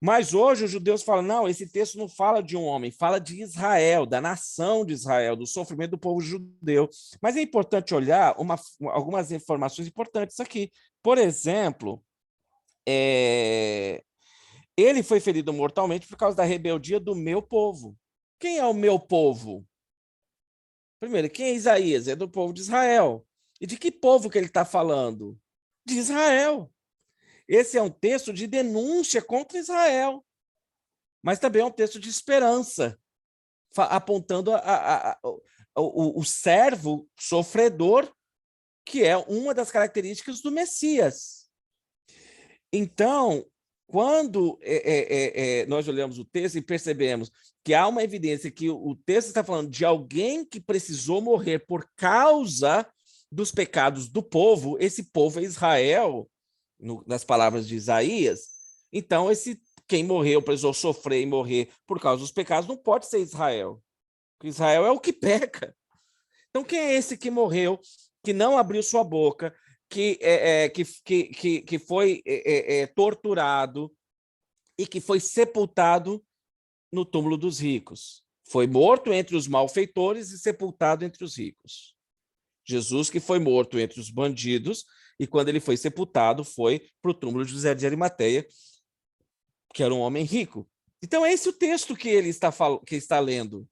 Mas hoje os judeus falam, não, esse texto não fala de um homem, fala de Israel, da nação de Israel, do sofrimento do povo judeu. Mas é importante olhar algumas informações importantes aqui. Por exemplo, ele foi ferido mortalmente por causa da rebeldia do meu povo. Quem é o meu povo? Primeiro, quem é Isaías? É do povo de Israel. E de que povo que ele está falando? De Israel. Esse é um texto de denúncia contra Israel, mas também é um texto de esperança, apontando o servo sofredor, que é uma das características do Messias. Então, quando nós olhamos o texto e percebemos que há uma evidência que o texto está falando de alguém que precisou morrer por causa dos pecados do povo, esse povo é Israel, nas palavras de Isaías, então quem morreu, precisou sofrer e morrer por causa dos pecados, não pode ser Israel. Porque Israel é o que peca. Então, quem é esse que morreu, que não abriu sua boca, que foi torturado e que foi sepultado no túmulo dos ricos? Foi morto entre os malfeitores e sepultado entre os ricos. Jesus, que foi morto entre os bandidos, e quando ele foi sepultado, foi para o túmulo de José de Arimateia, que era um homem rico. Então, é esse o texto que ele está lendo.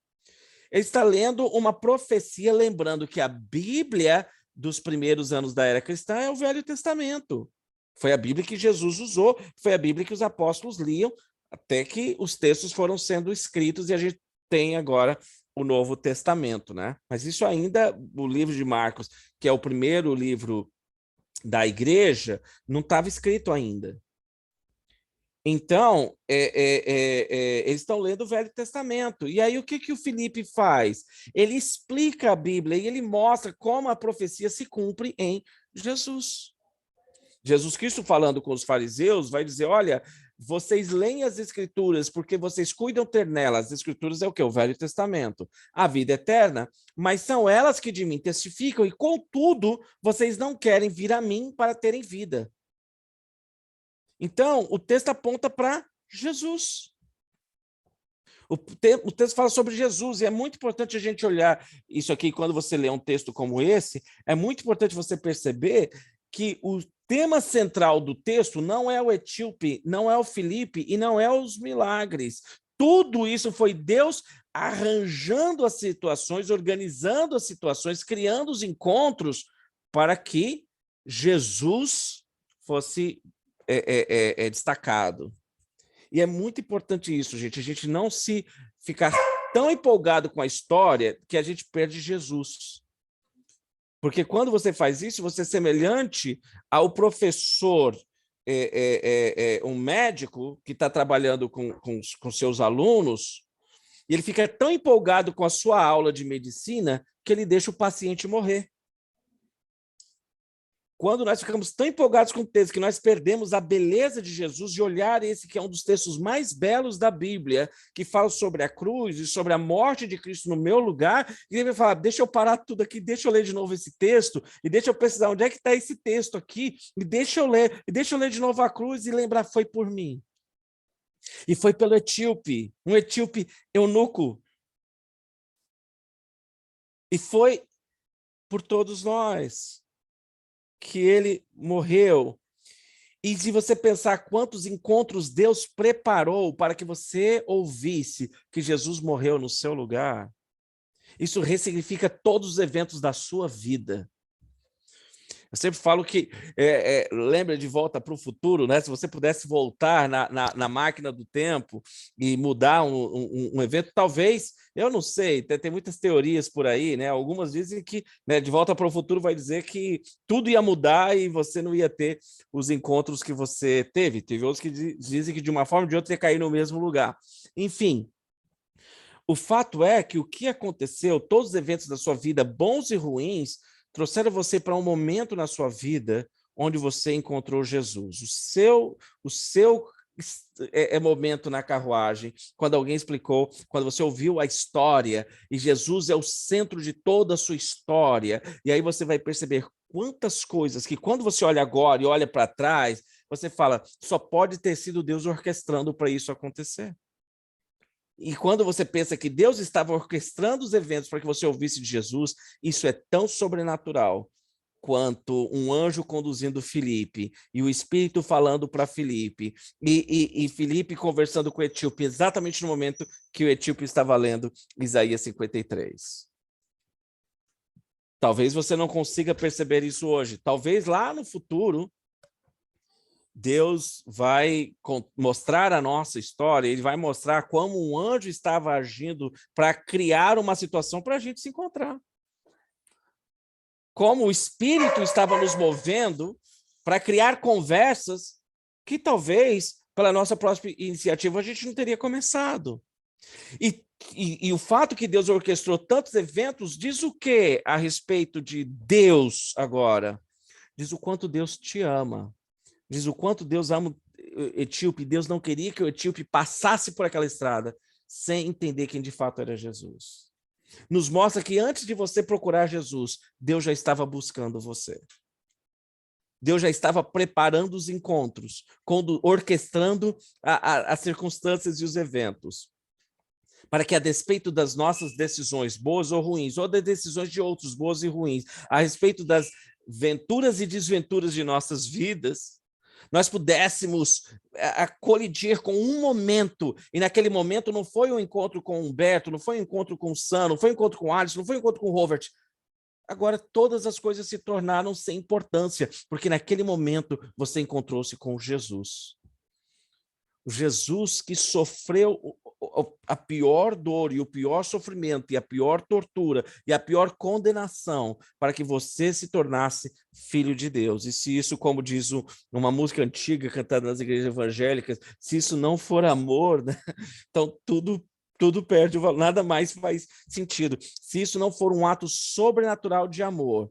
Ele está lendo uma profecia, lembrando que a Bíblia dos primeiros anos da era cristã é o Velho Testamento. Foi a Bíblia que Jesus usou, foi a Bíblia que os apóstolos liam, até que os textos foram sendo escritos e a gente tem agora o Novo Testamento, né? Mas isso ainda, o livro de Marcos, que é o primeiro livro da igreja, não estava escrito ainda. Então, eles estão lendo o Velho Testamento. E aí, o que o Felipe faz? Ele explica a Bíblia e ele mostra como a profecia se cumpre em Jesus. Jesus Cristo, falando com os fariseus, vai dizer, olha, vocês leem as Escrituras porque vocês cuidam ter nelas. As Escrituras é o quê? O Velho Testamento. A vida eterna, mas são elas que de mim testificam e, contudo, vocês não querem vir a mim para terem vida. Então, o texto aponta para Jesus. O texto fala sobre Jesus, e é muito importante a gente olhar isso aqui, quando você lê um texto como esse, é muito importante você perceber que o tema central do texto não é o etíope, não é o Filipe e não é os milagres. Tudo isso foi Deus arranjando as situações, organizando as situações, criando os encontros para que Jesus fosse destacado. E é muito importante isso, gente, a gente não se ficar tão empolgado com a história que a gente perde Jesus. Porque quando você faz isso, você é semelhante ao professor, um médico que está trabalhando com seus alunos, e ele fica tão empolgado com a sua aula de medicina que ele deixa o paciente morrer. quando nós ficamos tão empolgados com o texto que nós perdemos a beleza de Jesus de olhar esse que é um dos textos mais belos da Bíblia, que fala sobre a cruz e sobre a morte de Cristo no meu lugar, e ele vai falar, deixa eu parar tudo aqui, deixa eu ler de novo esse texto, e deixa eu pesquisar onde é que está esse texto aqui, e deixa eu ler de novo a cruz e lembrar, foi por mim. E foi pelo etíope, um etíope eunuco. E foi por todos nós que ele morreu. E se você pensar quantos encontros Deus preparou para que você ouvisse que Jesus morreu no seu lugar, isso ressignifica todos os eventos da sua vida. Eu sempre falo que, lembra de Volta para o Futuro, né? Se você pudesse voltar na máquina do tempo e mudar um evento, talvez, eu não sei, tem muitas teorias por aí, né? Algumas dizem que, né, de Volta para o Futuro vai dizer que tudo ia mudar e você não ia ter os encontros que você teve. Teve outros que dizem que de uma forma ou de outra ia cair no mesmo lugar. Enfim, o fato é que o que aconteceu, todos os eventos da sua vida, bons e ruins, trouxeram você para um momento na sua vida onde você encontrou Jesus. O seu momento na carruagem, quando alguém explicou, quando você ouviu a história, e Jesus é o centro de toda a sua história, e aí você vai perceber quantas coisas que quando você olha agora e olha para trás, você fala, só pode ter sido Deus orquestrando para isso acontecer. E quando você pensa que Deus estava orquestrando os eventos para que você ouvisse de Jesus, isso é tão sobrenatural quanto um anjo conduzindo Filipe, e o Espírito falando para Filipe, e Filipe conversando com o etíope, exatamente no momento que o etíope estava lendo Isaías 53. Talvez você não consiga perceber isso hoje. Talvez lá no futuro, Deus vai mostrar a nossa história, ele vai mostrar como um anjo estava agindo para criar uma situação para a gente se encontrar. Como o Espírito estava nos movendo para criar conversas que talvez, pela nossa própria iniciativa, a gente não teria começado. E o fato que Deus orquestrou tantos eventos diz o quê a respeito de Deus agora? Diz o quanto Deus te ama. Diz o quanto Deus ama o etíope. Deus não queria que o etíope passasse por aquela estrada sem entender quem de fato era Jesus. Nos mostra que antes de você procurar Jesus, Deus já estava buscando você. Deus já estava preparando os encontros, orquestrando as circunstâncias e os eventos, para que, a despeito das nossas decisões, boas ou ruins, ou das decisões de outros, boas e ruins, a respeito das venturas e desventuras de nossas vidas, nós pudéssemos colidir com um momento, e naquele momento não foi um encontro com o Humberto, não foi um encontro com o Sam, não foi um encontro com o Alisson, não foi um encontro com o Robert. Agora todas as coisas se tornaram sem importância, porque naquele momento você encontrou-se com Jesus. O Jesus que sofreu a pior dor e o pior sofrimento e a pior tortura e a pior condenação para que você se tornasse filho de Deus. E se isso, como diz uma música antiga cantada nas igrejas evangélicas, se isso não for amor, né? Então tudo perde o valor, nada mais faz sentido. Se isso não for um ato sobrenatural de amor,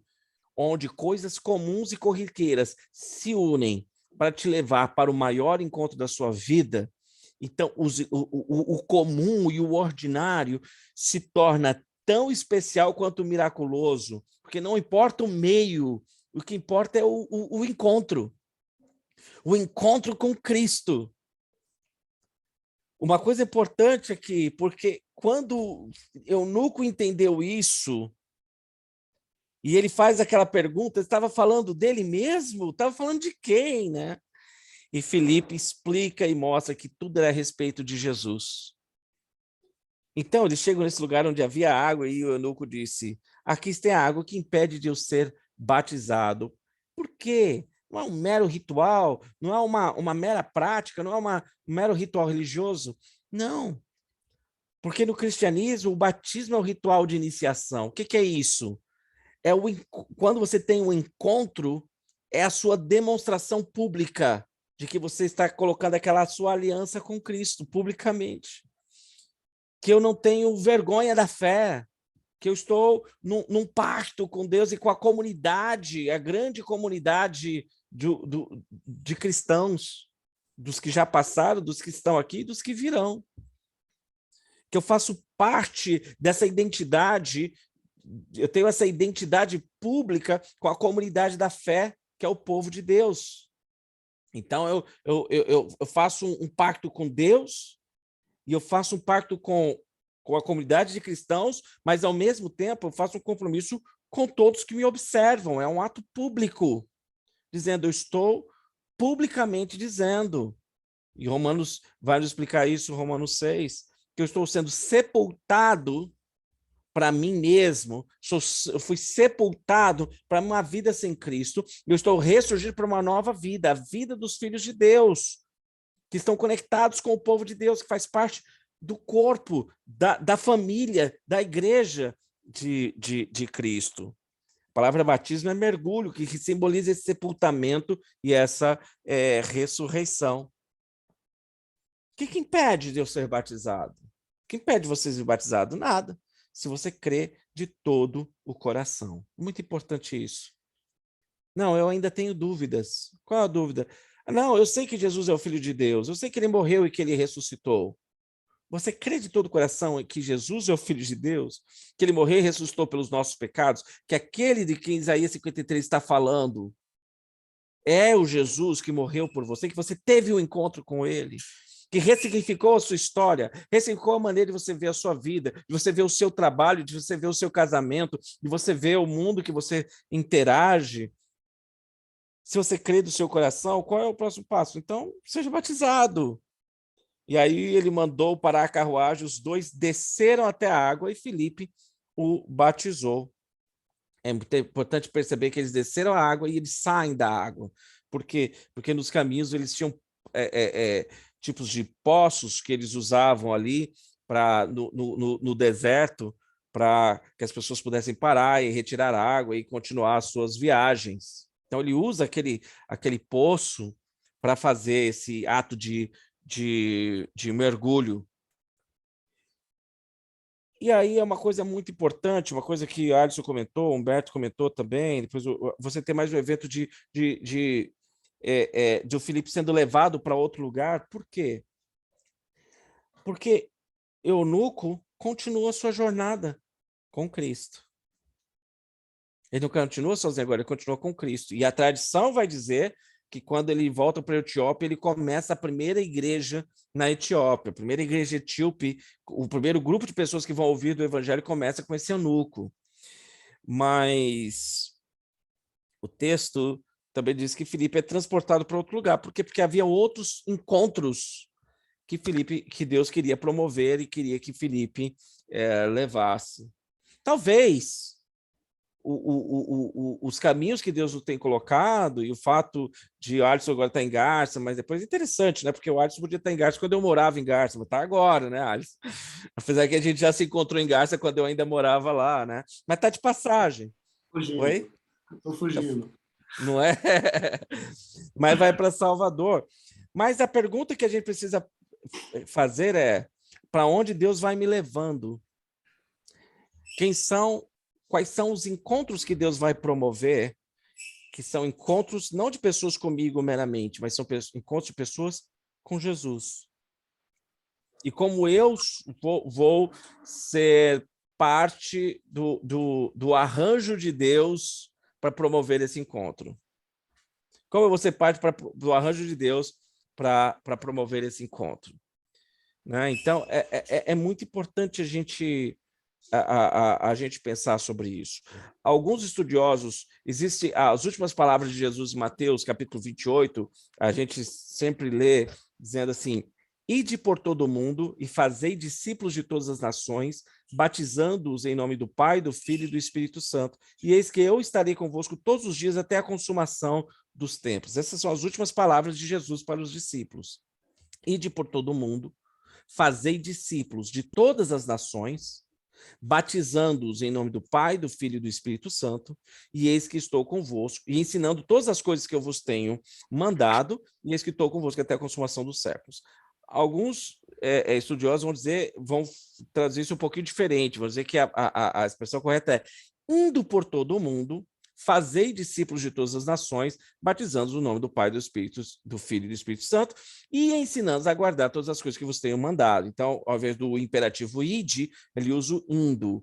onde coisas comuns e corriqueiras se unem para te levar para o maior encontro da sua vida, então o comum e o ordinário se torna tão especial quanto o miraculoso, porque não importa o meio, o que importa é o encontro com Cristo. Uma coisa importante aqui, porque quando Eunuco entendeu isso, e ele faz aquela pergunta, estava falando dele mesmo? Estava falando de quem, né? E Filipe explica e mostra que tudo era a respeito de Jesus. Então, eles chegam nesse lugar onde havia água e o eunuco disse, aqui tem a água que impede de eu ser batizado. Por quê? Não é um mero ritual, não é uma mera prática, não é um mero ritual religioso. Não. Porque no cristianismo, o batismo é o ritual de iniciação. O que é isso? Quando você tem um encontro, é a sua demonstração pública de que você está colocando aquela sua aliança com Cristo publicamente. Que eu não tenho vergonha da fé, que eu estou num pacto com Deus e com a comunidade, a grande comunidade de cristãos, dos que já passaram, dos que estão aqui e dos que virão. Que eu faço parte dessa identidade, eu tenho essa identidade pública com a comunidade da fé, que é o povo de Deus. Então, eu faço um pacto com Deus e eu faço um pacto com a comunidade de cristãos, mas, ao mesmo tempo, eu faço um compromisso com todos que me observam. É um ato público, dizendo, eu estou publicamente dizendo. E Romanos vai nos explicar isso, Romanos 6, que eu estou sendo sepultado para mim mesmo, eu fui sepultado para uma vida sem Cristo, eu estou ressurgindo para uma nova vida, a vida dos filhos de Deus, que estão conectados com o povo de Deus, que faz parte do corpo, da família, da igreja de Cristo. A palavra batismo é mergulho, que simboliza esse sepultamento e essa ressurreição. O que impede de eu ser batizado? O que impede você de ser batizado? Nada. Se você crê de todo o coração. Muito importante isso. Não, eu ainda tenho dúvidas. Qual a dúvida? Não, eu sei que Jesus é o Filho de Deus. Eu sei que ele morreu e que ele ressuscitou. Você crê de todo o coração que Jesus é o Filho de Deus? Que ele morreu e ressuscitou pelos nossos pecados? Que aquele de quem Isaías 53 está falando é o Jesus que morreu por você? Que você teve um encontro com ele? Que ressignificou a sua história, ressignificou a maneira de você ver a sua vida, de você ver o seu trabalho, de você ver o seu casamento, de você ver o mundo que você interage. Se você crê do seu coração, qual é o próximo passo? Então, seja batizado. E aí ele mandou parar a carruagem, os dois desceram até a água e Filipe o batizou. É importante perceber que eles desceram a água e eles saem da água. Por quê? Porque nos caminhos eles tinham tipos de poços que eles usavam ali no deserto para que as pessoas pudessem parar e retirar água e continuar as suas viagens. Então, ele usa aquele poço para fazer esse ato de mergulho. E aí é uma coisa muito importante, uma coisa que Alisson comentou, Humberto comentou também, depois você tem mais um evento de o Filipe sendo levado para outro lugar. Por quê? Porque eunuco continua a sua jornada com Cristo. Ele não continua sozinho agora, ele continua com Cristo. E a tradição vai dizer que quando ele volta para a Etiópia, ele começa a primeira igreja na Etiópia. A primeira igreja etíope, o primeiro grupo de pessoas que vão ouvir do evangelho começa com esse eunuco. Mas o texto também diz que Filipe é transportado para outro lugar. Por quê? Porque havia outros encontros que Deus queria promover e queria que Filipe levasse. Talvez os caminhos que Deus tem colocado e o fato de o Alisson agora estar em Garça, mas depois é interessante, né? Porque o Alisson podia estar em Garça quando eu morava em Garça, mas está agora, né, Alisson? Apesar que a gente já se encontrou em Garça quando eu ainda morava lá, né? Mas está de passagem. Fugindo. Oi? Estou fugindo. Não é? Mas vai para Salvador. Mas a pergunta que a gente precisa fazer é: para onde Deus vai me levando? Quais são os encontros que Deus vai promover, que são encontros não de pessoas comigo meramente, mas são encontros de pessoas com Jesus. E como eu vou ser parte do arranjo de Deus para promover esse encontro? Como eu vou ser parte do arranjo de Deus para promover esse encontro? Né? Então, é muito importante a gente pensar sobre isso. Alguns estudiosos, existem as últimas palavras de Jesus em Mateus, capítulo 28, a gente sempre lê dizendo assim: ide por todo o mundo e fazei discípulos de todas as nações, batizando-os em nome do Pai, do Filho e do Espírito Santo. E eis que eu estarei convosco todos os dias até a consumação dos tempos. Essas são as últimas palavras de Jesus para os discípulos. Ide por todo o mundo, fazei discípulos de todas as nações, batizando-os em nome do Pai, do Filho e do Espírito Santo, e eis que estou convosco, e ensinando todas as coisas que eu vos tenho mandado, e eis que estou convosco até a consumação dos séculos. alguns estudiosos vão traduzir isso um pouquinho diferente, vão dizer que a expressão correta é indo por todo o mundo, fazei discípulos de todas as nações, batizando-os no nome do Pai, do Espírito, do Filho e do Espírito Santo, e ensinando-os a guardar todas as coisas que vos tenho mandado. Então, ao invés do imperativo ide, ele usa o indo.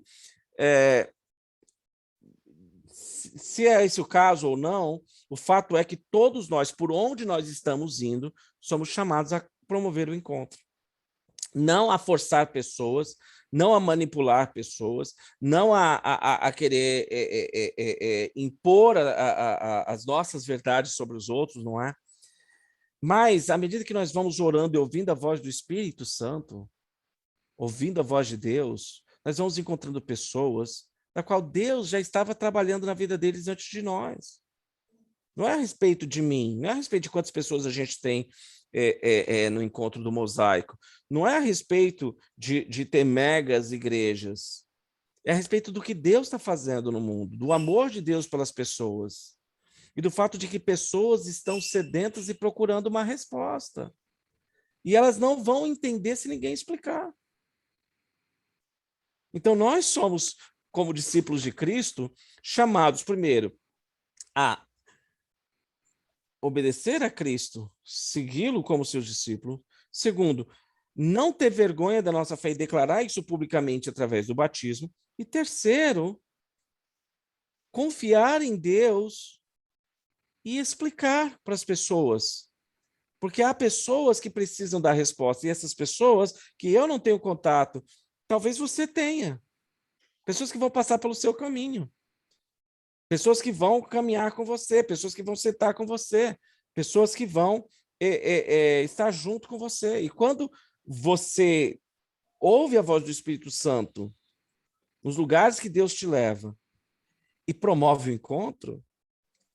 Se é esse o caso ou não, o fato é que todos nós, por onde nós estamos indo, somos chamados a promover o encontro. Não a forçar pessoas, não a manipular pessoas, não a querer impor as nossas verdades sobre os outros, não é? Mas, à medida que nós vamos orando e ouvindo a voz do Espírito Santo, ouvindo a voz de Deus, nós vamos encontrando pessoas da qual Deus já estava trabalhando na vida deles antes de nós. Não é a respeito de mim, não é a respeito de quantas pessoas a gente tem no encontro do mosaico, não é a respeito de ter megas igrejas, é a respeito do que Deus está fazendo no mundo, do amor de Deus pelas pessoas e do fato de que pessoas estão sedentas e procurando uma resposta. E elas não vão entender se ninguém explicar. Então, nós somos, como discípulos de Cristo, chamados, primeiro, a obedecer a Cristo, segui-lo como seus discípulos. Segundo, não ter vergonha da nossa fé e declarar isso publicamente através do batismo. E terceiro, confiar em Deus e explicar para as pessoas. Porque há pessoas que precisam dar resposta, e essas pessoas que eu não tenho contato, talvez você tenha. Pessoas que vão passar pelo seu caminho. Pessoas que vão caminhar com você, pessoas que vão sentar com você, pessoas que vão estar junto com você. E quando você ouve a voz do Espírito Santo nos lugares que Deus te leva e promove o encontro,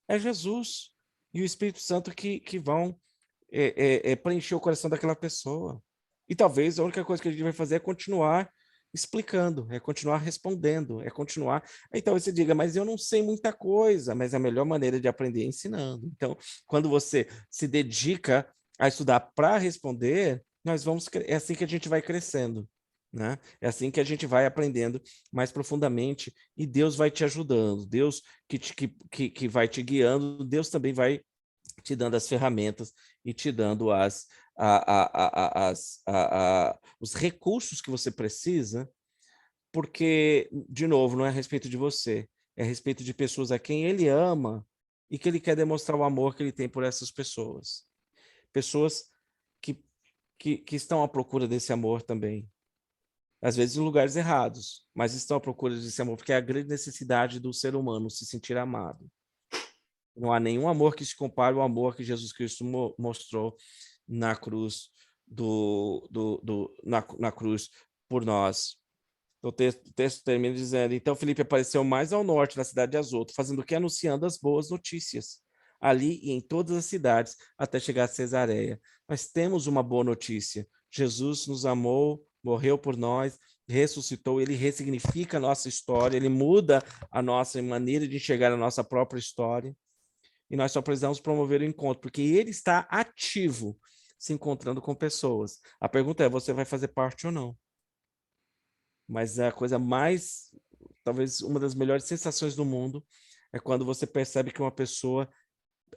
é Jesus e o Espírito Santo que vão preencher o coração daquela pessoa. E talvez a única coisa que a gente vai fazer é continuar explicando, é continuar respondendo, é continuar. Então você diga, mas eu não sei muita coisa, mas a melhor maneira de aprender é ensinando. Então, quando você se dedica a estudar para responder, é assim que a gente vai crescendo, né? É assim que a gente vai aprendendo mais profundamente e Deus vai te ajudando, Deus que vai te guiando, Deus também vai te dando as ferramentas e te dando os recursos que você precisa, porque, de novo, não é a respeito de você, é a respeito de pessoas a quem ele ama e que ele quer demonstrar o amor que ele tem por essas pessoas. Pessoas que estão à procura desse amor também. Às vezes em lugares errados, mas estão à procura desse amor, porque é a grande necessidade do ser humano se sentir amado. Não há nenhum amor que se compare ao amor que Jesus Cristo mostrou na cruz, na cruz por nós. O texto termina dizendo, então Filipe apareceu mais ao norte, na cidade de Azoto, fazendo o que? Anunciando as boas notícias, ali e em todas as cidades, até chegar a Cesareia. Nós temos uma boa notícia. Jesus nos amou, morreu por nós, ressuscitou, ele ressignifica a nossa história, ele muda a nossa maneira de enxergar a nossa própria história. E nós só precisamos promover o encontro, porque ele está ativo, se encontrando com pessoas. A pergunta é, você vai fazer parte ou não? Mas a coisa mais, talvez uma das melhores sensações do mundo, é quando você percebe que uma pessoa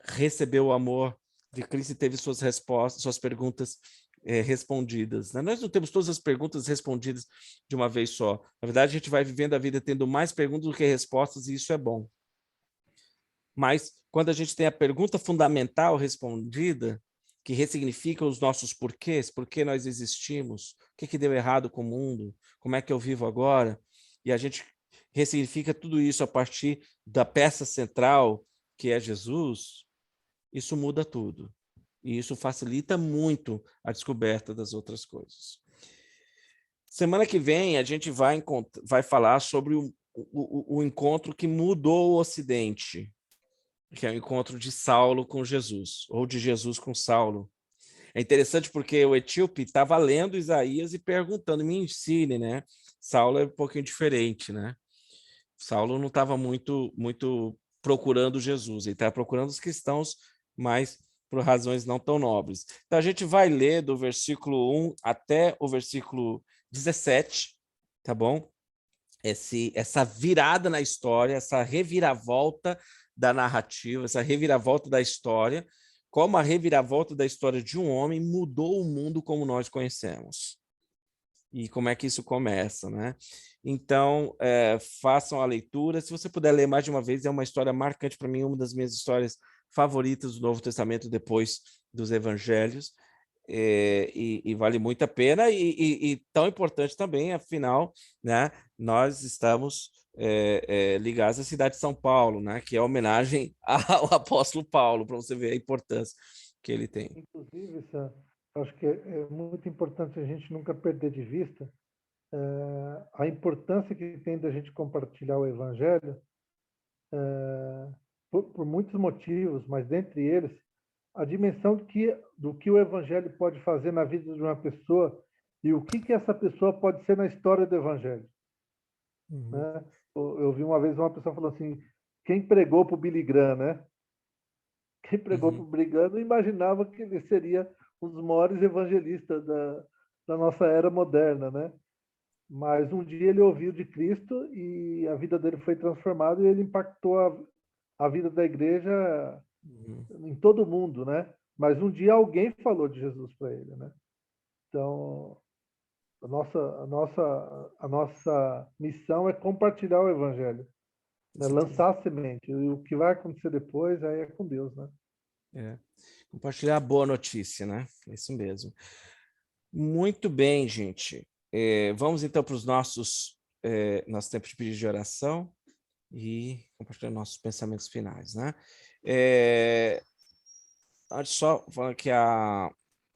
recebeu o amor de Cristo e teve suas respostas, suas perguntas respondidas. Né? Nós não temos todas as perguntas respondidas de uma vez só. Na verdade, a gente vai vivendo a vida tendo mais perguntas do que respostas, e isso é bom. Mas quando a gente tem a pergunta fundamental respondida, que ressignifica os nossos porquês, por que nós existimos, o que deu errado com o mundo, como é que eu vivo agora, e a gente ressignifica tudo isso a partir da peça central, que é Jesus, isso muda tudo. E isso facilita muito a descoberta das outras coisas. Semana que vem a gente vai falar sobre o encontro que mudou o Ocidente, que é o encontro de Saulo com Jesus, ou de Jesus com Saulo. É interessante porque o etíope estava lendo Isaías e perguntando, me ensine, né? Saulo é um pouquinho diferente, né? Saulo não estava muito procurando Jesus, ele estava procurando os cristãos mais por razões não tão nobres. Então, a gente vai ler do versículo 1 até o versículo 17, tá bom? Essa virada na história, essa reviravolta da narrativa, essa reviravolta da história, como a reviravolta da história de um homem mudou o mundo como nós conhecemos. E como é que isso começa, né? Então, façam a leitura. Se você puder ler mais de uma vez, é uma história marcante para mim, uma das minhas histórias favoritas do Novo Testamento depois dos Evangelhos. E vale muito a pena e tão importante também, afinal, né, nós estamos ligados à cidade de São Paulo, né, que é homenagem ao apóstolo Paulo, para você ver a importância que ele tem. Inclusive, Sam, acho que é muito importante a gente nunca perder de vista a importância que tem da gente compartilhar o Evangelho por muitos motivos, mas dentre eles, a dimensão do que o Evangelho pode fazer na vida de uma pessoa e o que essa pessoa pode ser na história do Evangelho. Né? Eu vi uma vez uma pessoa falando assim, quem pregou para o Billy Graham, né? Quem pregou para o Billy Graham não imaginava que ele seria um dos maiores evangelistas da nossa era moderna, né? Mas um dia ele ouviu de Cristo e a vida dele foi transformada e ele impactou a vida da igreja em todo mundo, né? Mas um dia alguém falou de Jesus para ele, né? Então, a nossa missão é compartilhar o evangelho, né? Lançar a semente. E o que vai acontecer depois aí é com Deus, né? Compartilhar a boa notícia, né? É isso mesmo. Muito bem, gente. Vamos então para os nosso tempo de pedido de oração e compartilhar nossos pensamentos finais, né? Só falar que a